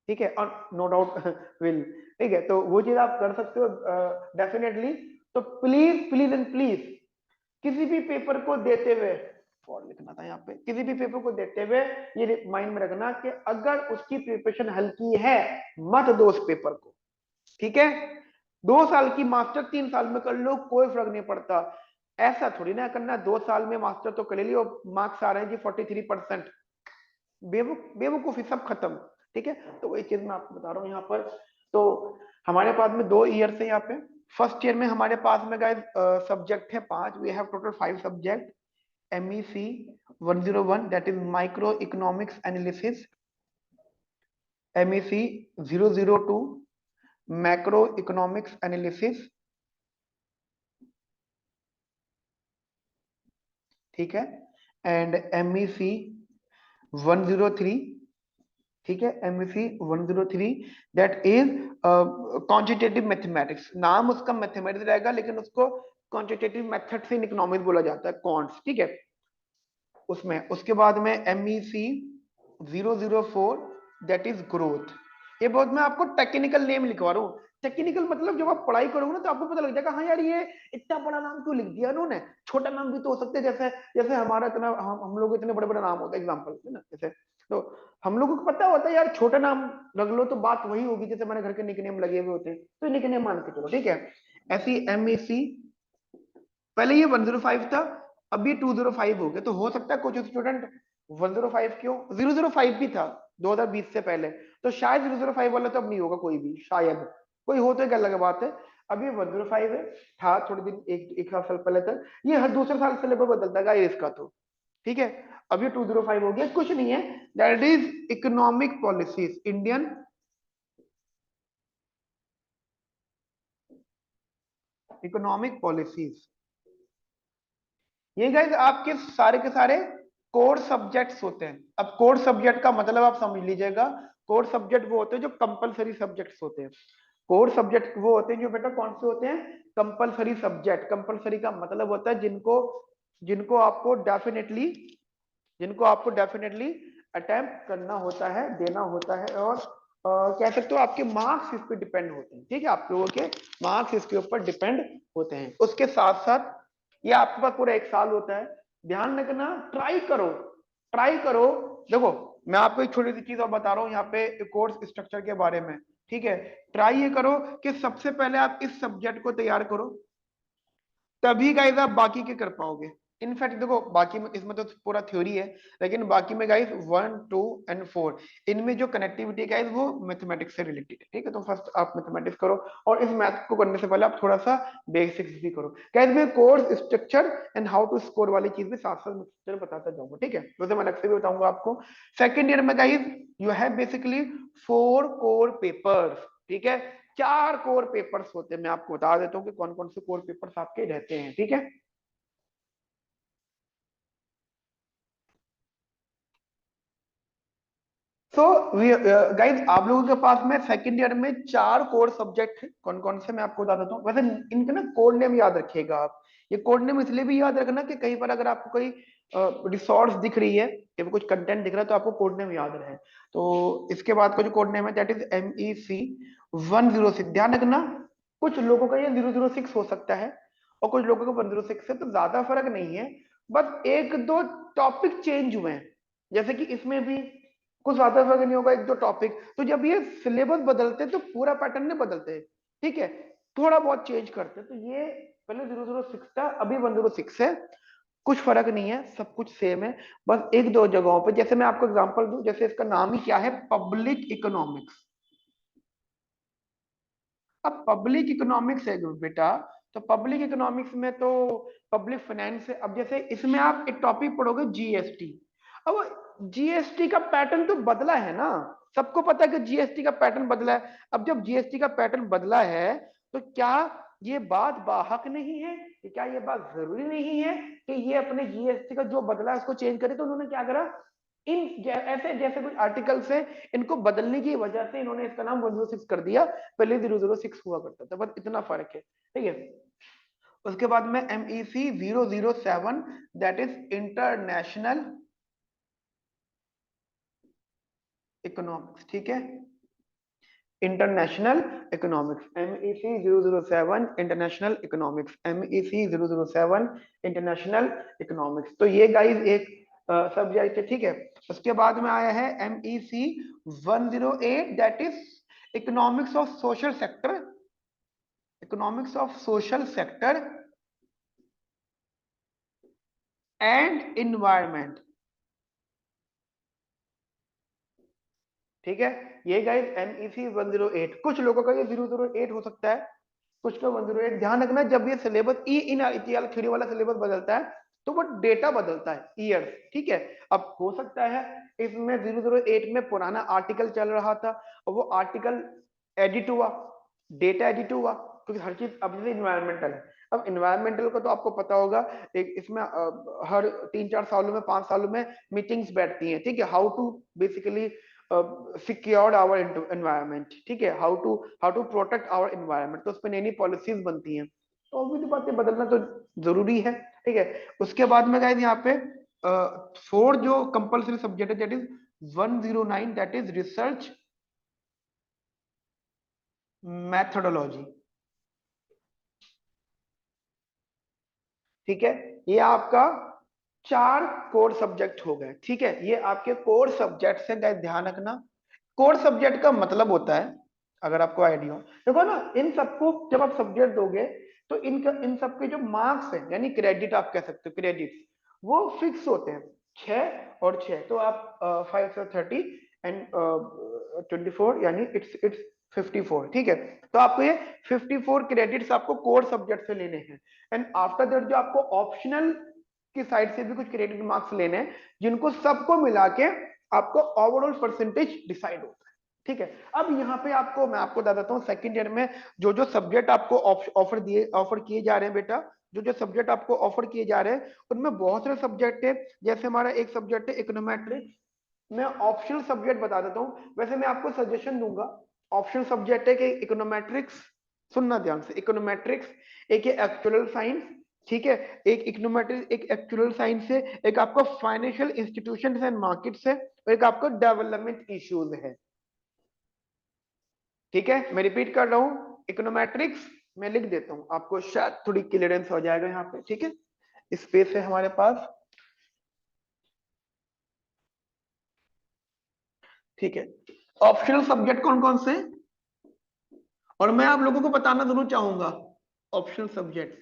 ठीक है, और नो डाउट विल, ठीक है। तो वो चीज आप कर सकते हो डेफिनेटली। तो प्लीज प्लीज एंड प्लीज, किसी भी पेपर को देते हुए, और लिखना था यहाँ पे, किसी भी पेपर को देते हुए ये माइंड में रखना कि अगर उसकी प्रिपरेशन हल्की है, मत दो उस पेपर को, ठीक है। 2 साल की मास्टर 3 साल में कर लो, कोई फर्क नहीं पड़ता। ऐसा थोड़ी ना करना 2 साल में मास्टर तो कर ली और मार्क्स आ रहे हैं जी 43%, बेवकूफी, सब खत्म, ठीक है। तो वही चीज मैं आपको बता रहा हूँ यहाँ पर। तो हमारे पास में 2 ईयर से यहाँ पे, फर्स्ट ईयर में हमारे पास में गाइस सब्जेक्ट है 5, we have total 5 subject. MEC 101 that is micro economics analysis, MEC 002 macro economics analysis, ठीक है, एंड MEC 103, ठीक है, MEC 103 that is quantitative mathematics, नाम उसका मैथमेटिक्स रहेगा लेकिन उसको क्वांटिटेटिव मेथड से इकोनॉमिक्स बोला जाता है, क्वांट्स, ठीक है, उसमें। उसके बाद में MEC 004 दैट इज ग्रोथ। ये बहुत मैं आपको टेक्निकल नेम लिखवा रहा हूँ, टेक्निकल मतलब जब आप पढ़ाई करोगे ना तो आपको पता लग जाएगा, हाँ यार ये इतना बड़ा नाम क्यों लिख दिया उन्होंने, छोटा नाम भी तो हो सकते हैं, जैसे जैसे हमारा इतना हम लोग इतने बड़े बड़े नाम होते हैं एग्जाम्पल है ना, जैसे तो हम लोगों को पता होता है यार छोटा नाम रख लो तो बात वही होगी, जैसे हमारे घर के निकनेम लगे हुए होते हैं, तो निकनेम मान के चलो, ठीक है। ऐसी MEC, पहले ये 105 था, अब ये 205 हो गया, तो हो सकता है कुछ स्टूडेंट 105 क्यों, 005 भी था 2020 से पहले, तो शायद 005 वाला तो अब नहीं होगा कोई भी, शायद कोई हो तो एक अलग बात है। अब ये 105 है, था थोड़े दिन, एक साल पहले तक, ये हर दूसरे साल सिलेबस बदलता है इसका, तो ठीक है। अब ये 205 हो गया, कुछ नहीं है, that is economic policies, Indian economic policies. ये गाइस आपके सारे के सारे कोर सब्जेक्ट्स होते हैं। अब कोर सब्जेक्ट का मतलब आप समझ लीजिएगा, कोर सब्जेक्ट वो होते हैं जो कंपलसरी सब्जेक्ट्स होते हैं। कोर सब्जेक्ट वो होते हैं जो बेटा कौन से होते हैं, कंपलसरी सब्जेक्ट। कंपलसरी का मतलब होता है जिनको जिनको आपको डेफिनेटली जिनको आपको डेफिनेटली अटेम्प्ट करना होता है, देना होता है, और कह सकते हो आपके मार्क्स इस पे डिपेंड होते हैं। ठीक है, आप लोगों के मार्क्स इसके ऊपर डिपेंड होते हैं। उसके साथ साथ ये आपके पास पूरा एक साल होता है। ध्यान रखना, ट्राई करो, ट्राई करो। देखो, मैं आपको एक छोटी सी चीज और बता रहा हूँ यहाँ पे कोर्स स्ट्रक्चर के बारे में। ठीक है, ट्राई ये करो कि सबसे पहले आप इस सब्जेक्ट को तैयार करो, तभी गाइज आप बाकी के कर पाओगे। इनफैक्ट देखो, बाकी में इसमें तो पूरा थ्योरी है, लेकिन बाकी में गाइज 1, 2 एंड 4 इनमें जो कनेक्टिविटी गाइज वो मैथमेटिक्स से रिलेटेड है। ठीक है, तो फर्स्ट आप मैथमेटिक्स करो, और इस मैथ को करने से पहले आप थोड़ा सा बेसिक्स भी करो। गाइज मैं course structure and how to score वाली चीज भी साथ साथ मैं बताता जाऊंगा। ठीक है, वैसे मैं अलग से भी बताऊंगा आपको। सेकेंड ईयर में guys you have basically 4 core papers. ठीक है, 4 कोर पेपर्स होते हैं। मैं आपको बता देता हूँ कि कौन कौन से कोर पेपर्स आपके रहते हैं। ठीक है, सो गाइज आप लोगों के पास में सेकंड ईयर में 4 कोर सब्जेक्ट है। कौन कौन से मैं आपको बता देता हूँ। वैसे इनके ना कोड नेम याद रखिएगा आप। ये कोड नेम इसलिए भी याद रखना कि कहीं पर अगर आपको कोई रिसोर्स दिख रही है या कुछ कंटेंट दिख रहा है तो आपको कोड नेम याद रहे। तो इसके बाद का जो कोड नेम है दैट इज MEC 106। ध्यान रखना, कुछ लोगों का ये 006 हो सकता है और कुछ लोगों का 106 है, तो ज्यादा फर्क नहीं है। बस एक दो टॉपिक चेंज हुए हैं, जैसे कि इसमें भी कुछ ज्यादा फर्क नहीं होगा, एक दो टॉपिक। तो जब ये सिलेबस बदलते हैं तो पूरा पैटर्न नहीं बदलते हैं। ठीक है, थोड़ा बहुत चेंज करते हैं। तो ये पहले 006 था, अभी 106 है। कुछ फर्क नहीं है, सब कुछ सेम है। बस एक दो जगहों पे, जैसे मैं आपको एग्जांपल दूं, जैसे इसका नाम ही क्या है, पब्लिक इकोनॉमिक्स। अब पब्लिक इकोनॉमिक्स है बेटा, तो पब्लिक इकोनॉमिक्स में तो पब्लिक फाइनेंस है। अब जैसे इसमें आप एक टॉपिक पढ़ोगे जीएसटी। अब जीएसटी का पैटर्न तो बदला है ना, सबको पता है कि जीएसटी का पैटर्न बदला है। अब जब जीएसटी का पैटर्न बदला है तो क्या ये बात बाहक नहीं है, कि क्या ये बात जरूरी नहीं है कि ये अपने जीएसटी का जो बदला है उसको चेंज करे। तो उन्होंने क्या करा, ऐसे जैसे कुछ आर्टिकल्स है, इनको बदलने की वजह से इन्होंने इसका नाम 106 कर दिया। पहले 006 हुआ करता था, बस इतना फर्क है। ठीक है, उसके बाद में MEC 007 that is international economics. ठीक है, international economics, MEC 007 international economics, MEC 007 international economics. तो ये गाइज एक सब्जेक्ट है। ठीक है, उसके बाद में आया है MEC 108 that is economics of social sector, economics of social sector and environment. ठीक है, ये गाइस MEC 108। कुछ लोगों का ये 008 हो सकता है, कुछ का 108। ध्यान रखना, जब ये सिलेबस इन थ्योरी वाला सिलेबस बदलता है तो वो डेटा बदलता है, ईयर। ठीक है, अब हो सकता है इसमें 008 में पुराना आर्टिकल चल रहा था और वो आर्टिकल एडिट हुआ, डेटा एडिट हुआ, क्योंकि हर चीज अब जैसे इन्वायरमेंटल है। अब इन्वायरमेंटल का तो आपको पता होगा, एक इसमें हर 3-4 सालों में 5 सालों में मीटिंग्स बैठती हैं। ठीक है, how to basically secured our environment. ठीक है, how to protect our environment, तो उस पर नई नई पॉलिसीज बनती हैं। तो ऑब्वियसली बातें बदलना तो जरूरी है। ठीक है, उसके बाद में गाइस यहाँ पे 4 जो कंपलसरी सब्जेक्ट है that is 109 that is research methodology. ठीक है, ये आपका 4 कोर सब्जेक्ट हो गए। ठीक है, ये आपके कोर सब्जेक्ट से गाइस ध्यान रखना। कोर सब्जेक्ट का मतलब होता है, अगर आपको आइडिया हो, देखो ना, इन सबको जब आप सब्जेक्ट दोगे तो इनका इन सबके जो मार्क्स है यानी क्रेडिट आप कह सकते हो, क्रेडिट वो फिक्स होते हैं, 6 और 6। तो आप 5 से 30 एंड 24 यानी इट्स 54। ठीक है, तो आपको ये 54 क्रेडिट्स आपको कोर सब्जेक्ट से लेने हैं। एंड आफ्टर दैट जो आपको ऑप्शनल की साइड से भी कुछ क्रेडिट मार्क्स लेने हैं, जिनको सबको मिला के आपको ओवरऑल परसेंटेज डिसाइड होता है। ठीक है। अब यहाँ पे आपको मैं आपको बता देता हूँ, सेकंड ईयर में जो जो सब्जेक्ट आपको ऑफर किए जा रहे हैं बेटा, जो जो सब्जेक्ट आपको ऑफर किए जा रहे हैं उनमें बहुत सारे सब्जेक्ट है। जैसे हमारा एक सब्जेक्ट है इकोनोमेट्रिक्स। मैं ऑप्शनल सब्जेक्ट बता देता हूँ, वैसे मैं आपको सजेशन दूंगा। ऑप्शनल सब्जेक्ट है कि इकोनोमेट्रिक्स, सुनना ध्यान से, इकोनोमेट्रिक्स, एक है एक्चुअल साइंस, ठीक है, एक इकोनोमेट्रिक्स एक एक्चुअल साइंस है, एक आपका फाइनेंशियल इंस्टीट्यूशंस एंड मार्केट्स है, और एक आपका डेवलपमेंट इश्यूज है। ठीक है, मैं रिपीट कर रहा हूं, इकोनोमेट्रिक्स मैं लिख देता हूं आपको, शायद थोड़ी क्लियरेंस हो जाएगा यहाँ पे। ठीक है, स्पेस है हमारे पास। ठीक है, ऑप्शनल सब्जेक्ट कौन कौन से, और मैं आप लोगों को बताना जरूर चाहूंगा ऑप्शनल सब्जेक्ट।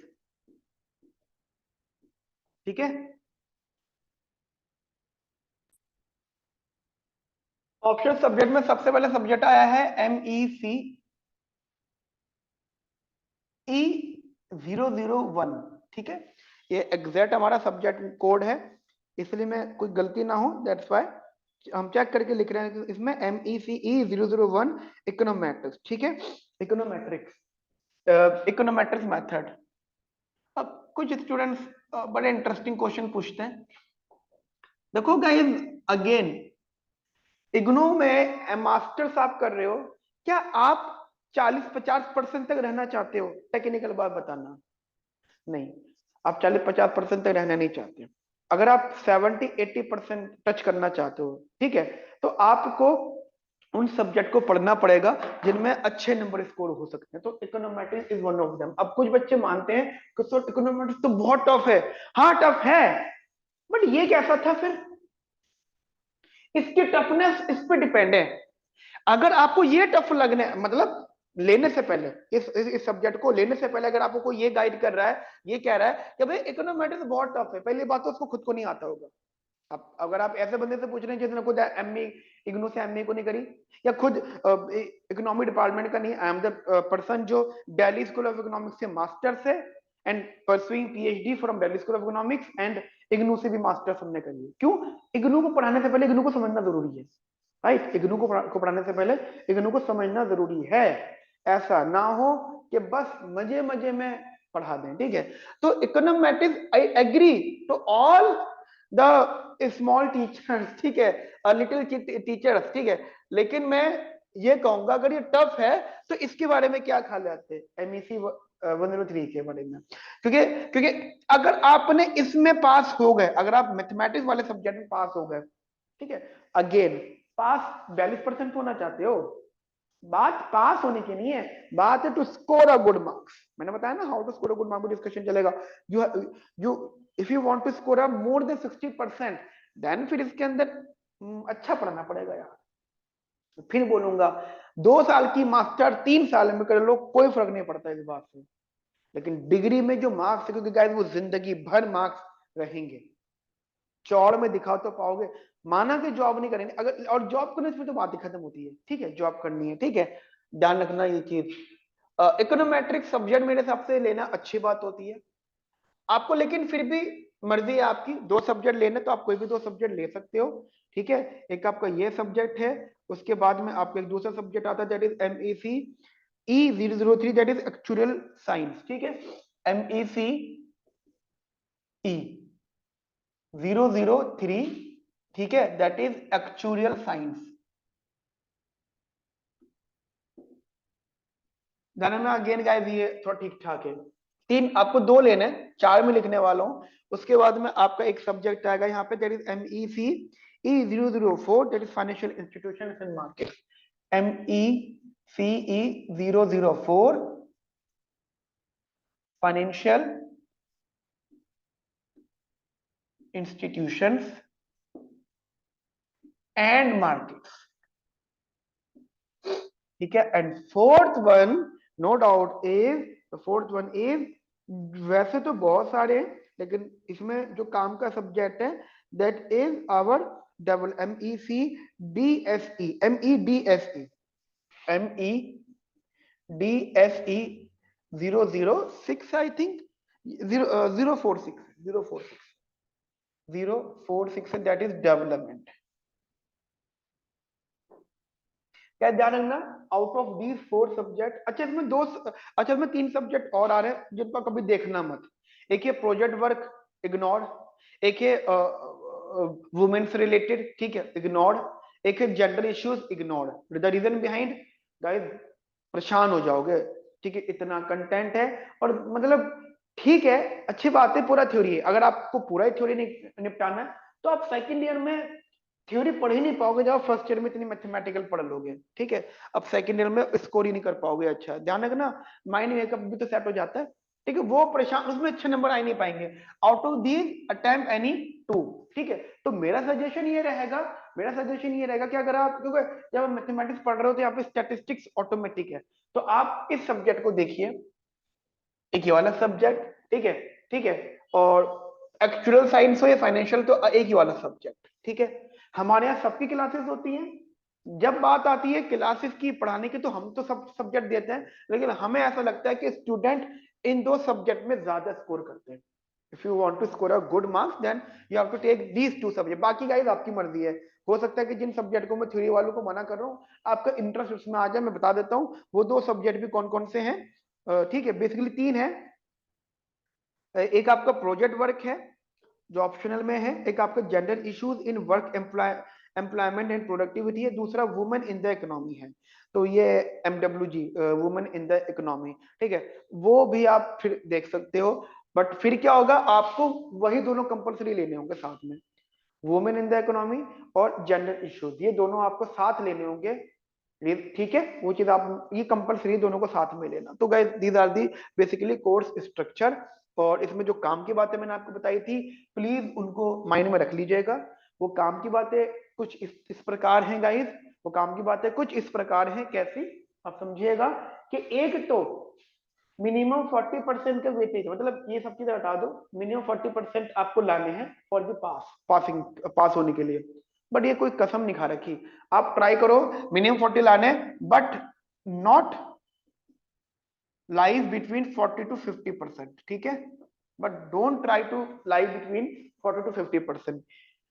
ठीक है, ऑप्शनल सब्जेक्ट में सबसे पहले सब्जेक्ट आया है MECE001। ठीक है, ये एग्जैक्ट हमारा सब्जेक्ट कोड है, इसलिए मैं कोई गलती ना हो दैट्स वाई हम चेक करके लिख रहे हैं कि इसमें MECE001 इकोनोमेट्रिक्स। ठीक है, इकोनोमेट्रिक्स, इकोनोमेट्रिक्स मेथड। अब कुछ स्टूडेंट्स बड़े इंटरेस्टिंग क्वेश्चन पूछते हैं। देखो गाइस, अगेन इग्नू में मास्टर्स आप कर रहे हो, क्या आप 40-50% तक रहना चाहते हो? टेक्निकल बात बताना। नहीं, आप 40-50% तक रहना नहीं चाहते। अगर आप 70-80% टच करना चाहते हो, ठीक है, तो आपको उन सब्जेक्ट को पढ़ना पड़ेगा जिनमें अच्छे नंबर स्कोर हो सकते हैं। तो econometrics is one of them. अब कुछ बच्चे मानते हैं कि सर इकोनॉमेट्रिक्स तो बहुत टफ है। हाँ टफ है, बट ये कैसा था फिर, इसकी टफनेस इस पे डिपेंड है। अगर आपको ये टफ लगने मतलब लेने से पहले, इस सब्जेक्ट को लेने से पहले अगर आपको कोई ये गाइड कर रहा है, ये कह रहा है कि भाई इकोनॉमेट्रिक्स बहुत टफ है, पहली बात तो उसको खुद को नहीं आता होगा। अब अगर आप ऐसे बंदे से पूछ रहे हैं जिसने खुद एमए इग्नू से एमए को नहीं करी, या खुद इकोनॉमी डिपार्टमेंट का नहीं, आई एम द पर्सन जो दिल्ली स्कूल ऑफ इकोनॉमिक्स से मास्टर्स है and pursuing PhD from Delhi school of economics, and IGNOU से भी मास्टर्स हमने करी है। क्यों? इग्नू को पढ़ाने से पहले इग्नू को समझना जरूरी है। राइट, इग्नू को पढ़ाने से पहले इग्नू को समझना जरूरी है। ऐसा ना हो कि बस मजे मजे में पढ़ा दें। ठीक है, तो econometrics I agree to all the small teachers, ठीक है, लिटिल टीचर्स, ठीक है, लेकिन मैं ये कहूंगा अगर ये टफ है तो इसके बारे में क्या ख्याल आते हैं एमईसी 103 के बारे में? क्योंकि क्योंकि अगर आपने इसमें पास हो गए, अगर आप मैथमेटिक्स वाले सब्जेक्ट में पास हो गए, ठीक है, अगेन पास 42% होना चाहते हो, बात पास होने की नहीं है, बात है to score a good marks. मैंने बताया ना how to score a good marks discussion चलेगा। You you if you want to score a more than 60%, then फिर इसके अंदर अच्छा पढ़ना पड़ेगा यार। फिर बोलूंगा 2 साल की मास्टर 3 साल में कर लो, कोई फर्क नहीं पड़ता इस बात से। लेकिन डिग्री में जो मार्क्स है, क्योंकि गाइस वो जिंदगी भर मार्क्स रहेंगे, चौड़ में दिखाओ तो पाओगे। माना कि जॉब नहीं करेंगे, अगर और जॉब करने से तो बात ही खत्म होती है। ठीक है, जॉब करनी है, ठीक है, ध्यान रखना ये चीज। इकोनोमेट्रिक सब्जेक्ट मेरे हिसाब से लेना अच्छी बात होती है आपको, लेकिन फिर भी मर्जी है आपकी, 2 सब्जेक्ट लेने तो आप कोई भी 2 सब्जेक्ट ले सकते हो। ठीक है, एक आपका ये सब्जेक्ट है, उसके बाद में आपका एक दूसरा सब्जेक्ट आता है that is MECE003, that is actual science. ठीक है, MECE003, ठीक है, दैट इज एक्चुअल साइंस। ध्यान में अगेन गाइस ये थोड़ा ठीक ठाक है। तीन आपको 2 लेने, 4 में लिखने वाला हूं। उसके बाद में आपका एक सब्जेक्ट आएगा यहाँ पे that is MECE004, that is financial institution and market. MECE004 financial institutions and markets. ठीक है, and fourth one, no doubt is, fourth one is, वैसे तो बहुत सारे हैं लेकिन इसमें जो काम का सब्जेक्ट है that is our double MECDSE 006, I think 046 that is development. क्या ध्यान रखना, आउट ऑफ दीज 4 सब्जेक्ट, अच्छा इसमें अच्छा इसमें 3 सब्जेक्ट और आ रहे हैं जिनको कभी देखना मत। एक है प्रोजेक्ट वर्क, इग्नोर। एक है वुमेन्स रिलेटेड, ठीक है, इग्नोर। एक है gender issues, ignore. The reason behind, guys परेशान हो जाओगे, ठीक है, इतना कंटेंट है। और मतलब ठीक है, अच्छी बात है, पूरा थ्योरी है। अगर आपको पूरा ही थ्योरी निपटाना है तो आप सेकंड ईयर में थ्योरी पढ़ ही नहीं पाओगे, जब आप फर्स्ट ईयर में इतनी मैथमेटिकल पढ़ लोगे, ठीक है। अब सेकंड ईयर में स्कोर ही नहीं कर पाओगे अच्छा, ध्यान रखना। माइंड मेकअप भी तो सेट हो जाता है, ठीक है, वो परेशान, उसमें अच्छे नंबर आ ही नहीं पाएंगे। Out of these attempt any 2, ठीक है। तो मेरा सजेशन ये रहेगा कि अगर आप, क्योंकि जब आप मैथमेटिक्स पढ़ रहे हो तो यहाँ पे स्टैटिस्टिक्स ऑटोमेटिक है, तो आप इस सब्जेक्ट को देखिए, एक ये वाला सब्जेक्ट, ठीक है, ठीक है। और एक्चुअल साइंस हो या फाइनेंशियल, तो एक ही वाला सब्जेक्ट, ठीक है। हमारे यहाँ सबकी क्लासेस होती हैं। जब बात आती है क्लासेस की पढ़ाने की, तो हम तो सब सब्जेक्ट देते हैं, लेकिन हमें ऐसा लगता है कि स्टूडेंट इन 2 सब्जेक्ट में ज्यादा स्कोर करते हैं। If you want to score a good marks, then you have to take these 2 subject. बाकी गाइस आपकी मर्जी है, हो सकता है कि जिन सब्जेक्ट को मैं थ्योरी वालों को मना कर रहा हूँ, आपका इंटरेस्ट उसमें आ जाए। मैं बता देता हूँ वो 2 सब्जेक्ट भी कौन कौन से हैं, ठीक है, बेसिकली 3 है। एक आपका प्रोजेक्ट वर्क है जो ऑप्शनल में है, एक आपका gender issues in work employment and productivity है, दूसरा वुमेन इन द इकोनॉमी है। तो ये MWG, women in the economy, ठीक है, वो भी आप फिर देख सकते हो। बट फिर क्या होगा, आपको वही दोनों कंपलसरी लेने होंगे साथ में, वुमेन इन द इकोनॉमी और जेंडर इश्यूज, ये दोनों आपको साथ लेने होंगे, ठीक है। वो चीज आप, ये कंपलसरी दोनों को साथ में लेना। तो guys these are the basically course structure. और इसमें जो काम की बातें मैंने आपको बताई थी, प्लीज उनको माइंड में रख लीजिएगा। वो काम की बातें कुछ इस प्रकार हैं गाइस, वो काम की बातें कुछ इस प्रकार हैं, कैसी, आप समझिएगा कि एक तो मिनिमम 40% का वेटेज, मतलब ये सब चीजें हटा दो, मिनिमम 40% आपको लाने हैं फॉर द पास होने के लिए। बट ये कोई कसम नहीं खा रखी, आप ट्राई करो मिनिमम 40 लाने, but not live between 40 to 50%, ठीक है। But don't try to live between 40 to 50%,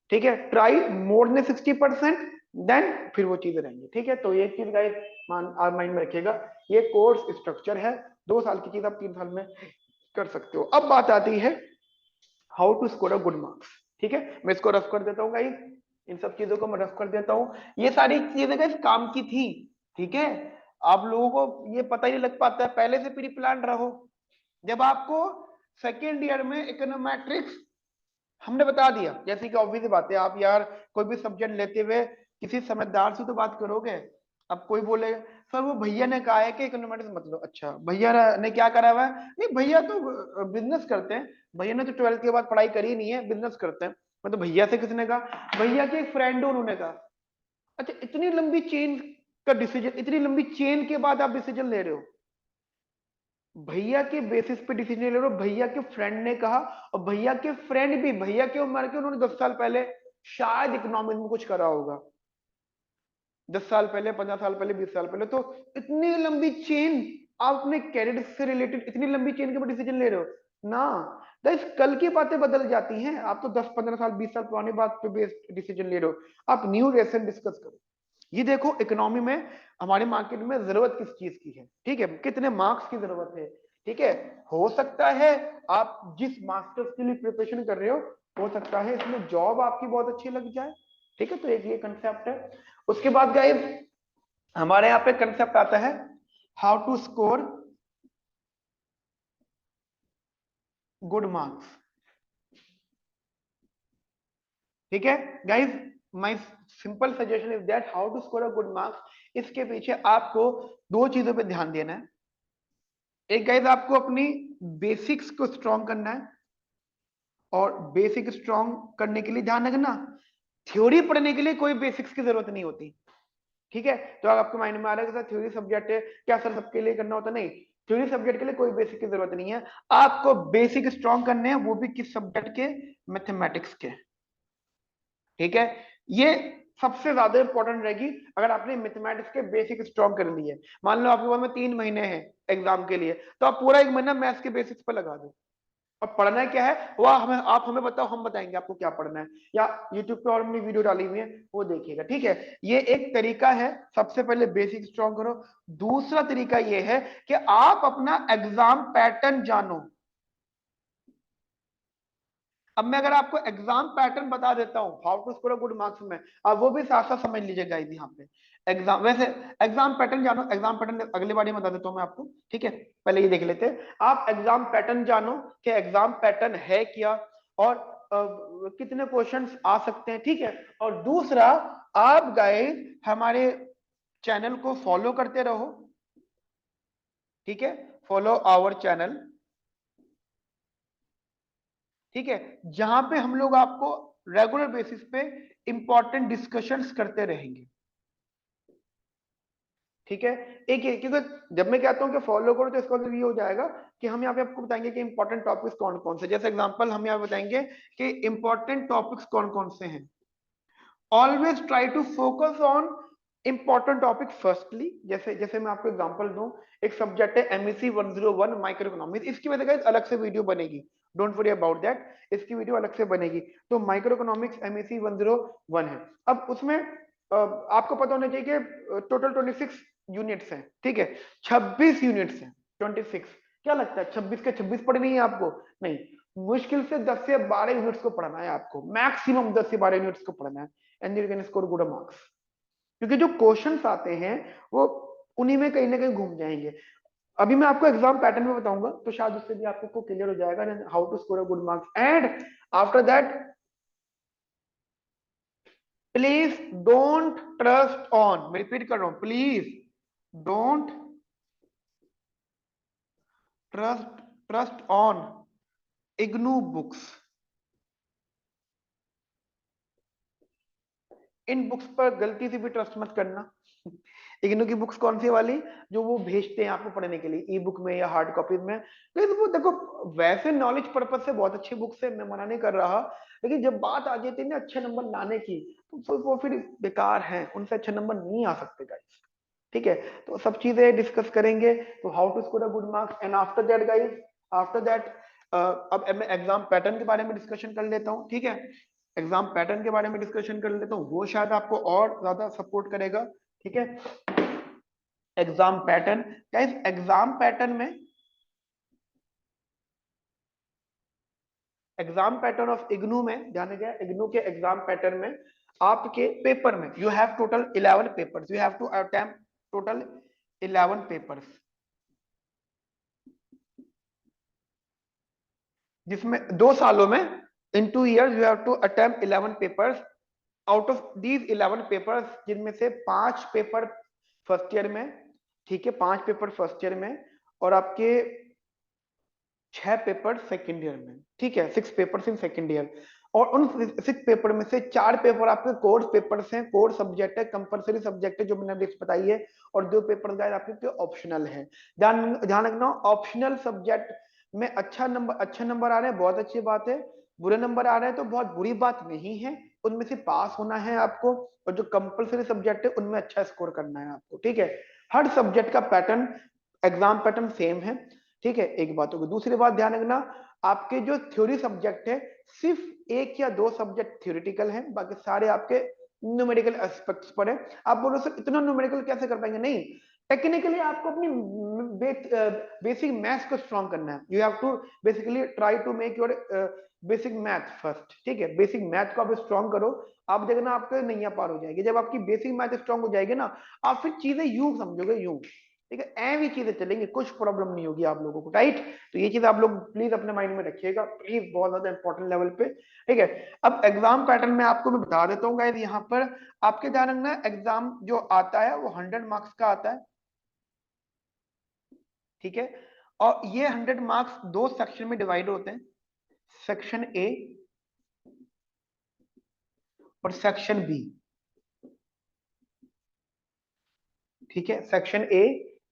ठीक है। ट्राई मोर देन 60%, देन फिर वो चीजें रहेंगी, ठीक है। तो ये चीज गाइस माइंड में रखिएगा, ये कोर्स स्ट्रक्चर है। 2 साल की चीज आप 3 साल में कर सकते हो। अब बात आती है how to score a good marks, ठीक है। मैं इसको रफ कर देता हूँ गाइस, इन सब चीजों को मैं रफ कर देता हूँ। ये सारी चीजें गाइस काम की थी, ठीक है। आप लोगों को ये पता ही नहीं लग पाता है, पहले से प्री प्लान रहो। जब आपको सेकेंड ईयर में इकोनोमेट्रिक्स हमने बता दिया, जैसे कि ऑब्वियस बात है, आप यार कोई भी सब्जेक्ट लेते हुए किसी समझदार से तो बात करोगे। अब कोई बोले सर वो भैया ने कहा है कि इकोनॉमिक्स मत लो, अच्छा भैया ने क्या करा हुआ है, नहीं भैया तो बिजनेस करते हैं, भैया ने तो 12th के बाद पढ़ाई करी नहीं है, बिजनेस करते हैं। मतलब भैया से किसने कहा, भैया के एक फ्रेंड है उन्होंने कहा। अच्छा इतनी लंबी चेन का डिसीजन, इतनी लंबी चेन के बाद आप डिसीजन ले रहे हो, भैया के बेसिस पे डिसीजन ले रहे हो, भैया के फ्रेंड ने कहा, और भैया के फ्रेंड भी भैया के उम्र के, उन्होंने 10 साल पहले शायद इकोनॉमिक्स में कुछ करा होगा, 10 साल पहले, 15 साल पहले, 20 साल पहले। तो इतनी लंबी चेन, आप अपने कैरियर से रिलेटेड इतनी लंबी चेन के ऊपर डिसीजन ले रहे हो ना। गाइस कल की बातें बदल जाती हैं, आप तो 10 15 साल 20 साल पुरानी बात पे बेस्ड डिसीजन ले रहे हो, आप न्यू रेसेंट डिस्कस करो। ये देखो इकोनॉमी में हमारे मार्केट में जरूरत किस चीज की है, ठीक है, कितने मार्क्स की जरूरत है, ठीक है। हो सकता है आप जिस मास्टर्स के लिए प्रिपरेशन कर रहे हो सकता है इसमें जॉब आपकी बहुत अच्छी लग जाए, ठीक है। तो एक ये कंसेप्ट है। उसके बाद गाइस हमारे यहाँ पे कंसेप्ट आता है how to score good marks, ठीक है guys. My simple suggestion is that how to score a good marks, इसके पीछे आपको 2 चीजों पे ध्यान देना है। एक गाइस आपको अपनी बेसिक्स को स्ट्रॉन्ग करना है, और बेसिक स्ट्रॉन्ग करने के लिए ध्यान रखना, थ्योरी पढ़ने के लिए कोई बेसिक्स की जरूरत नहीं होती, ठीक है। तो अगर आपको माइंड में आ रहा है कि सर थ्योरी सब्जेक्ट है, क्या सर सबके लिए करना होता, नहीं, थ्योरी सब्जेक्ट के लिए कोई बेसिक की जरूरत नहीं है। आपको बेसिक स्ट्रॉन्ग करने हैं, वो भी किस सब्जेक्ट के, मैथमेटिक्स के, ठीक है। ये सबसे ज्यादा इंपॉर्टेंट रहेगी। अगर आपने मैथमेटिक्स के बेसिक स्ट्रॉन्ग कर लिए, मान लो आपके पास में 3 महीने हैं एग्जाम के लिए, तो आप पूरा 1 महीना मैथ्स के बेसिक्स पर लगा दो, और पढ़ना क्या है वो हमें, आप हमें बताओ, हम बताएंगे आपको क्या पढ़ना है, या यूट्यूब पे और हमने वीडियो डाली हुई है वो देखिएगा, ठीक है। ये एक तरीका है, सबसे पहले बेसिक स्ट्रॉन्ग करो। दूसरा तरीका ये है कि आप अपना एग्जाम पैटर्न जानो। अब मैं अगर आपको एग्जाम पैटर्न बता देता हूं how to score a good marks में, आप वो भी साथ साथ समझ लीजिएगा यहाँ पे। एग्जाम, वैसे एग्जाम पैटर्न जानो, एग्जाम पैटर्न अगले बार में बता देता हूं मैं आपको, ठीक है। पहले ये देख लेते हैं, आप एग्जाम पैटर्न जानो कि एग्जाम पैटर्न है क्या, और कितने क्वेश्चंस आ सकते हैं, ठीक है। और दूसरा, आप गाइस हमारे चैनल को फॉलो करते रहो, ठीक है। फॉलो आवर चैनल, ठीक है, जहां पे हम लोग आपको रेगुलर बेसिस पे इंपॉर्टेंट डिस्कशंस करते रहेंगे, ठीक है। एक क्योंकि जब मैं कहता हूं कि फॉलो करो तो इसका मतलब ये हो जाएगा कि हम यहाँ पे आपको बताएंगे कि इंपॉर्टेंट टॉपिक्स कौन कौन से, जैसे एग्जांपल हम यहाँ बताएंगे कि इंपॉर्टेंट टॉपिक्स कौन कौन से हैं। Always try to focus on important topic firstly. जैसे जैसे मैं आपको एग्जांपल दूं, एक सब्जेक्ट है एमईसी 101 माइक्रो इकोनॉमिक्स, इसकी वजह से अलग से वीडियो बनेगी, डोंट वरी अबाउट दैट, इसकी वीडियो अलग से बनेगी। तो माइक्रो इकोनॉमिक्स एमईसी 101 है। अब उसमें आपको पता होना चाहिए कि टोटल 26 यूनिट्स हैं, ठीक है। 26 यूनिट्स हैं, 26। क्या लगता है 26 के 26 पढ़नी है आपको? नहीं, मुश्किल से 10 से 12 यूनिट्स को पढ़ना है आपको, मैक्सिमम 10 से 12 यूनिट्स को पढ़ना है, and you can score good marks. क्योंकि जो क्वेश्चंस आते हैं वो उन्हीं में कहीं ना कहीं घूम जाएंगे। अभी मैं आपको एग्जाम पैटर्न में बताऊंगा तो शायद उससे भी आपको क्लियर हो जाएगा how to score a good marks. And after that, please don't trust on, मैं रिपीट कर रहा हूं, please don't trust on IGNOU books. इन बुक्स पर गलती से भी ट्रस्ट मत करना। इग्नू की बुक्स कौन सी वाली, जो वो भेजते हैं आपको पढ़ने के लिए ई बुक में या हार्ड कॉपीज में, लेकिन वो देखो वैसे नॉलेज पर्पज से बहुत अच्छी बुक्स है, मैं मना नहीं कर रहा, लेकिन जब बात आ जाती है ना अच्छे नंबर लाने की, तो वो फिर बेकार है, उनसे अच्छे नंबर नहीं आ सकते गाइस, ठीक है। तो सब चीजें डिस्कस करेंगे, तो how to score a good marks, and after that guys, after that अब मैं एग्जाम पैटर्न के बारे में डिस्कशन कर लेता हूँ, ठीक है। एग्जाम पैटर्न के बारे में डिस्कशन कर लेता हूँ, वो शायद आपको और ज्यादा सपोर्ट करेगा, ठीक है। Exam pattern guys, exam pattern में, एग्जाम पैटर्न ऑफ इग्नू में ध्यान गया, इग्नू के एग्जाम पैटर्न में आपके पेपर में you have total 11 papers, you have to attempt total 11 papers, जिसमें 2 सालों में, in 2 years you have to attempt 11 papers. Out of these 11 papers, जिनमें से 5 पेपर फर्स्ट ईयर में, ठीक है, 5 पेपर फर्स्ट ईयर में, और आपके 6 पेपर सेकेंड ईयर में, ठीक है, 6 पेपर इन सेकेंड ईयर। और उन 6 पेपर में से 4 पेपर आपके कोर्स पेपर्स हैं, कोर्स सब्जेक्ट है, कंपलसरी सब्जेक्ट है जो मैंने लिस्ट बताई है, और 2 पेपर गाइस आपके ऑप्शनल है। ध्यान ध्यान रखना, ऑप्शनल सब्जेक्ट में अच्छे नंबर आ रहे हैं, बहुत अच्छी बात है, बुरे नंबर आ रहे हैं तो बहुत बुरी बात नहीं है, उनमें से पास होना है आपको, और जो कंपलसरी सब्जेक्ट है उनमें अच्छा स्कोर करना है आपको, ठीक है। हर सब्जेक्ट का पैटर्न, एग्जाम पैटर्न सेम है, ठीक है, एक बात होगी। दूसरी बात ध्यान रखना, आपके जो थ्योरी सब्जेक्ट है, सिर्फ 1 या 2 सब्जेक्ट थ्योरेटिकल हैं, बाकी सारे आपके न्यूमेरिकल एस्पेक्ट्स पर है। आप बोलो सर इतना न्यूमेरिकल कैसे कर पाएंगे? नहीं, टेक्निकली आपको अपनी बेसिक मैथ्स को स्ट्रॉन्ग करना है, you have to basically try to make your basic math first, ठीक है। बेसिक मैथ को आप स्ट्रॉन्ग करो, आप देखना आपके नैया पार हो जाएगी। जब आपकी बेसिक मैथ स्ट्रॉन्ग हो जाएगी ना, आप फिर चीजें यूं समझोगे, यूं, ठीक है, ऐवी चीजें चलेंगी, कुछ प्रॉब्लम नहीं होगी आप लोगों को, राइट। तो ये चीज आप लोग प्लीज अपने माइंड में रखिएगा, प्लीज, बहुत ज्यादा इंपॉर्टेंट लेवल पे, ठीक है। अब एग्जाम पैटर्न में आपको मैं बता देता हूँ गाइस, यहाँ पर आपके ध्यान रखना, एग्जाम जो आता है वो 100 मार्क्स का आता है, ठीक है। और ये 100 मार्क्स 2 सेक्शन में डिवाइड होते हैं, सेक्शन ए और सेक्शन बी, ठीक है। Section A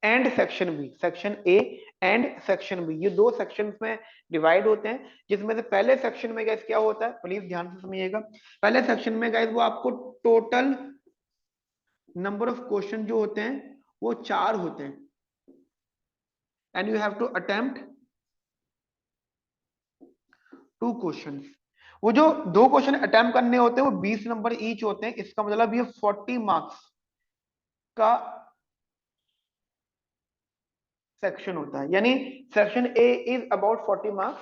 and section B, section A and section B, ये 2 सेक्शन में डिवाइड होते हैं, जिसमें से पहले सेक्शन में गाइस क्या होता है, प्लीज ध्यान से समझिएगा। पहले सेक्शन में गाइस वो आपको टोटल नंबर ऑफ क्वेश्चन जो होते हैं वो 4 होते हैं, and you have to attempt questions. वो जो 2 क्वेश्चन अटेम्प्ट करने होते हैं वो 20 नंबर ईच होते हैं, इसका मतलब ये 40 मार्क्स का सेक्शन होता है। यानी section A is about 40 marks.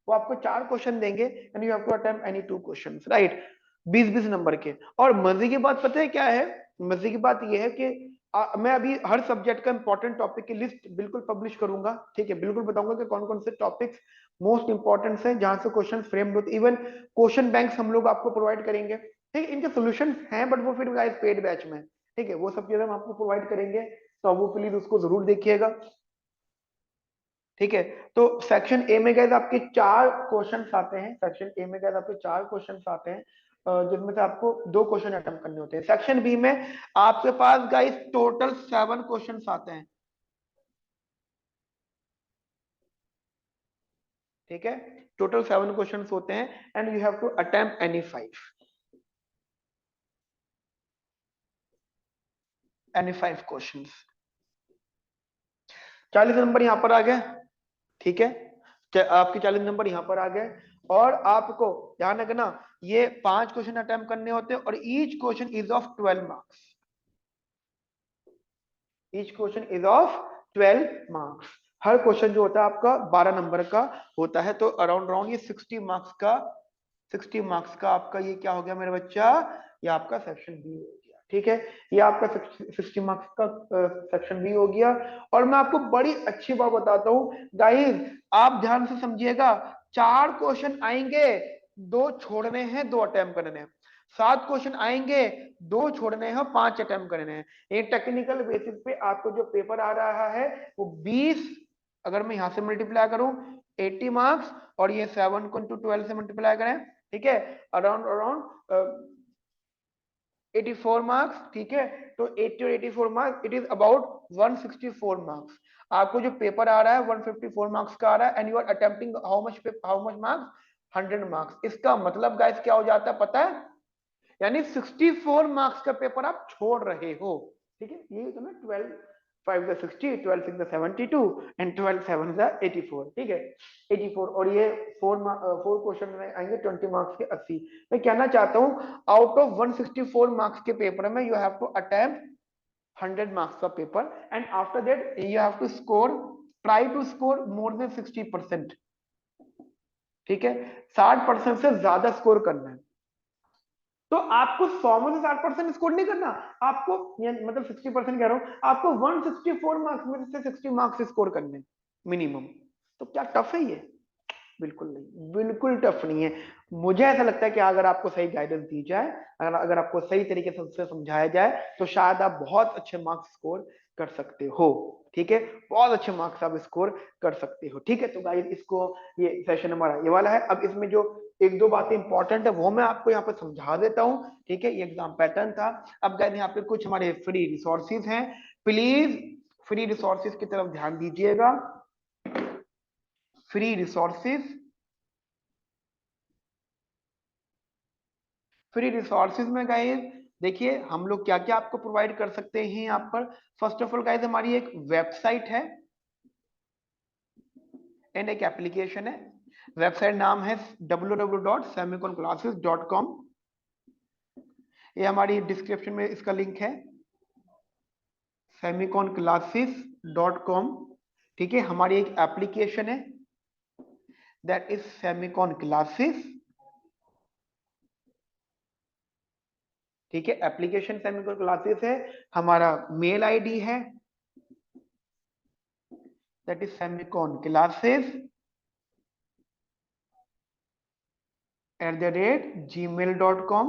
वो आपको 4 क्वेश्चन देंगे and you have to attempt any 2 questions, right. 20-20 number के। और मजे की बात पता है क्या है? मजे की बात ये है कि मैं अभी हर सब्जेक्ट का इंपॉर्टेंट टॉपिक की लिस्ट बिल्कुल पब्लिश करूंगा, ठीक है। बिल्कुल बताऊंगा कि कौन कौन से टॉपिक्स मोस्ट इंपॉर्टेंट हैं, जहां से क्वेश्चन फ्रेम्ड होते, इवन क्वेश्चन बैंक्स हम लोग आपको प्रोवाइड करेंगे, ठीक है। इनके सोल्यूशन हैं बट वो फिर गाइस पेड बैच में, ठीक है। वो सब चीजें हम आपको प्रोवाइड करेंगे, तो वो प्लीज उसको जरूर देखिएगा, ठीक है। तो सेक्शन ए में गैस आपके 4 क्वेश्चन आते हैं। सेक्शन ए में गैस आपके 4 क्वेश्चन आते हैं, जिसमें से आपको 2 क्वेश्चन अटेम्प्ट करने होते हैं। सेक्शन बी में आपके पास गाइस टोटल 7 क्वेश्चन आते हैं, ठीक है। टोटल 7 क्वेश्चन होते हैं and you have to attempt any 5 question. 40 number यहाँ पर आ गए, ठीक है। आपके 40 नंबर यहाँ पर आ गए। और आपको ध्यान रखना, ये 5 क्वेश्चन अटेम्प्ट करने होते हैं और each question is of 12 marks. Each question is of 12 marks. Her question जो होता है आपका 12 नंबर का होता है, तो अराउंड अराउंड ये 60 मार्क्स का आपका ये क्या हो गया मेरे बच्चा, ये आपका सेक्शन बी हो गया, ठीक है। ये आपका 60 मार्क्स का सेक्शन बी हो गया। और मैं आपको बड़ी अच्छी बात बताता हूँ गाइस, आप ध्यान से समझिएगा। 4 क्वेश्चन आएंगे, 2 छोड़ने हैं, 2 अटेम्प्ट करने हैं। 7 क्वेश्चन आएंगे, 2 छोड़ने हैं, 5 अटेम्प्ट करने हैं। एक टेक्निकल बेसिस पे आपको जो पेपर आ रहा है वो 20, अगर मैं यहां से मल्टीप्लाई करूं 80 मार्क्स, और ये 7 को इंटू 12 से मल्टीप्लाई करें, ठीक है, अराउंड अराउंड 84 मार्क्स, ठीक है। तो 80 और 84 marks, it is about 164 marks. आपको जो पेपर आ रहा है 154 मार्क्स का आ रहा है and you are attempting how much marks, 100 marks. इसका मतलब गाइस क्या हो जाता है पता है? यानी 64 मार्क्स का पेपर आप छोड़ रहे हो, ठीक है। ये तो ना 12 5 60, 12 6 72 एंड 12 7 84, ठीक है। 84, और ये 4 क्वेश्चन में आएंगे 20 मार्क्स के 80। मैं कहना चाहता हूँ आउट ऑफ 164 मार्क्स के पेपर में you have to attempt 100 marks का paper and after that you have to score, try to score more than 60%, ठीक है। 60% से ज्यादा स्कोर करना है। तो आपको 100 में से 60% स्कोर नहीं करना, आपको मतलब 60% कह रहा हूं, आपको 164 मार्क्स में से 60 मार्क्स स्कोर करने मिनिमम। तो क्या टफ है ये? बिल्कुल नहीं, बिल्कुल टफ नहीं है। मुझे ऐसा लगता है कि अगर आपको सही गाइडेंस दी जाए, अगर अगर आपको सही तरीके से उससे समझाया जाए, तो शायद आप बहुत अच्छे मार्क्स स्कोर कर सकते हो, ठीक है। बहुत अच्छे मार्क्स आप स्कोर कर सकते हो, ठीक है। तो गाइस इसको, ये सेशन हमारा ये वाला है। अब इसमें जो 1-2 बातें इंपॉर्टेंट है वो मैं आपको यहाँ पे समझा देता हूँ, ठीक है। ये एग्जाम पैटर्न था। अब गाइस यहाँ पे कुछ हमारे फ्री रिसोर्सेज हैं, प्लीज फ्री रिसोर्सेज की तरफ ध्यान दीजिएगा। फ्री रिसोर्सेज, फ्री रिसोर्सेज में गाइस देखिए हम लोग क्या क्या आपको प्रोवाइड कर सकते हैं यहाँ पर। फर्स्ट ऑफ ऑल गाइस हमारी एक वेबसाइट है एंड एक एप्लीकेशन है। वेबसाइट नाम है www.semiconclasses.com। ये हमारी डिस्क्रिप्शन में इसका लिंक है, semiconclasses.com, ठीक है। हमारी एक एप्लीकेशन है दैट इज सेमिकॉन क्लासेस, ठीक है। एप्लीकेशन सेमिकॉन क्लासेस है। हमारा मेल आईडी है that is Semicon classes @gmail.com,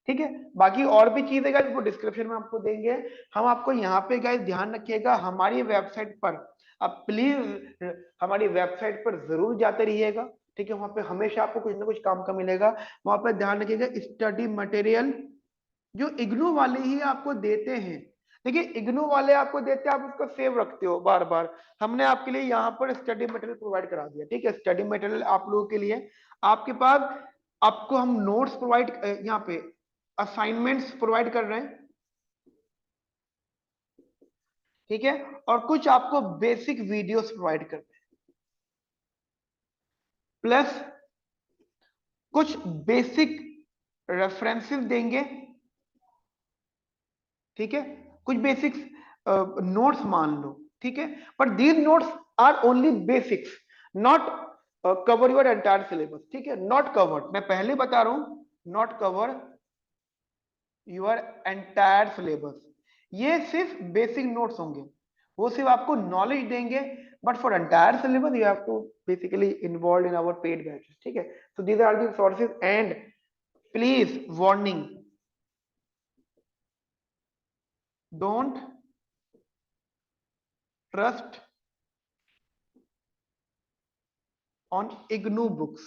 ठीक है। बाकी और भी चीजें गाइस वो डिस्क्रिप्शन में आपको देंगे। हम आपको यहाँ पे गाइस ध्यान रखिएगा, हमारी वेबसाइट पर आप प्लीज हमारी वेबसाइट पर जरूर जाते रहिएगा, ठीक है। वहां पे हमेशा आपको कुछ ना कुछ काम का मिलेगा। वहां पे ध्यान रखिएगा, स्टडी मटेरियल जो इग्नू वाले ही आपको देते हैं, देखिए इग्नू वाले आपको देते हैं, आप उसको सेव रखते हो बार बार। हमने आपके लिए यहाँ पर स्टडी मटेरियल प्रोवाइड करा दिया, ठीक है। स्टडी मटेरियल आप लोगों के लिए, आपके पास, आपको हम नोट्स प्रोवाइड यहाँ पे असाइनमेंट्स प्रोवाइड कर रहे हैं, ठीक है। और कुछ आपको बेसिक वीडियोस प्रोवाइड कर रहे हैं, प्लस कुछ बेसिक रेफरेंसेस देंगे, ठीक है, कुछ बेसिक्स नोट्स मान लो, ठीक है, but these notes are only basics, not cover your entire syllabus, ठीक है, नॉट कवर्ड, मैं पहले बता रहा हूं, not cover your entire syllabus, ये सिर्फ बेसिक नोट्स होंगे, वो सिर्फ आपको नॉलेज देंगे, but for entire syllabus you have to basically involve in our paid batches, ठीक है। So these are the sources and please warning, don't trust on IGNOU books.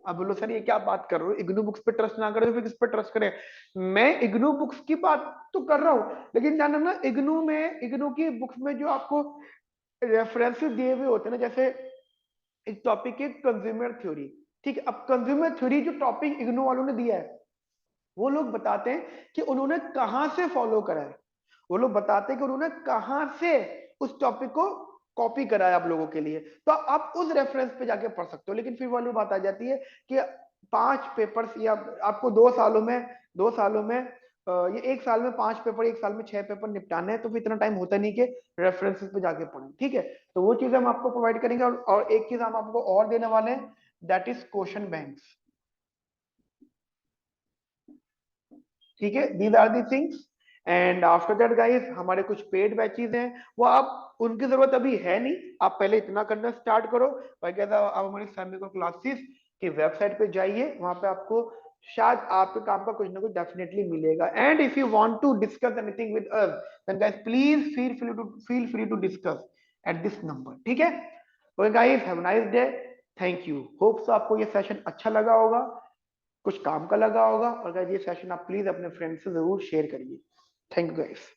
अब बोलो सर ये क्या बात कर रहे हो, इग्नू बुक्स पे ट्रस्ट ना करें तो फिर किस पे ट्रस्ट करें? मैं इग्नू बुक्स की बात तो कर रहा हूं, लेकिन जाना ना इग्नू में, इग्नू की बुक्स में जो आपको रेफरेंसेस दिए हुए होते हैं ना, जैसे एक टॉपिक है कंज्यूमर थ्योरी, ठीक है, अब कंज्यूमर थ्योरी जो टॉपिक इग्नू वालों ने दिया है, वो लोग बताते हैं कि उन्होंने कहां से फॉलो करा है, वो लोग बताते हैं कि उन्होंने कहां से उस टॉपिक को कॉपी करा है आप लोगों के लिए, तो आप उस रेफरेंस पे जाके पढ़ सकते हो। लेकिन फिर वाली बात आ जाती है कि 5 पेपर्स या आपको 2 सालों में, 2 सालों में ये 1 साल में 5 पेपर, 1 साल में 6 पेपर निपटाने हैं, तो फिर इतना टाइम होता नहीं कि रेफरेंसेस पे जाके पढ़ें, ठीक है। तो वो चीज हम आपको प्रोवाइड करेंगे, और एक चीज हम आपको और देने वाले हैं, दैट इज क्वेश्चन बैंक्स, ठीक है, these are the things. And after that guys हमारे कुछ पेड बैचेस हैं, वो आप उनकी जरूरत अभी है नहीं, आप पहले इतना करना स्टार्ट करो। वगैरह आप हमारी फैमिली को क्लासेस की वेबसाइट पे जाइए, वहां पे आपको शायद आपके काम का कुछ ना कुछ डेफिनेटली मिलेगा। And if you want to discuss anything with us, then guys please feel free to discuss at this number, ठीक है। Okay guys, have a nice day, thank you, hope so आपको ये सेशन अच्छा लगा होगा, कुछ काम का लगा होगा, और गाइस ये सेशन आप प्लीज अपने फ्रेंड्स से जरूर शेयर करिए। Thank you guys.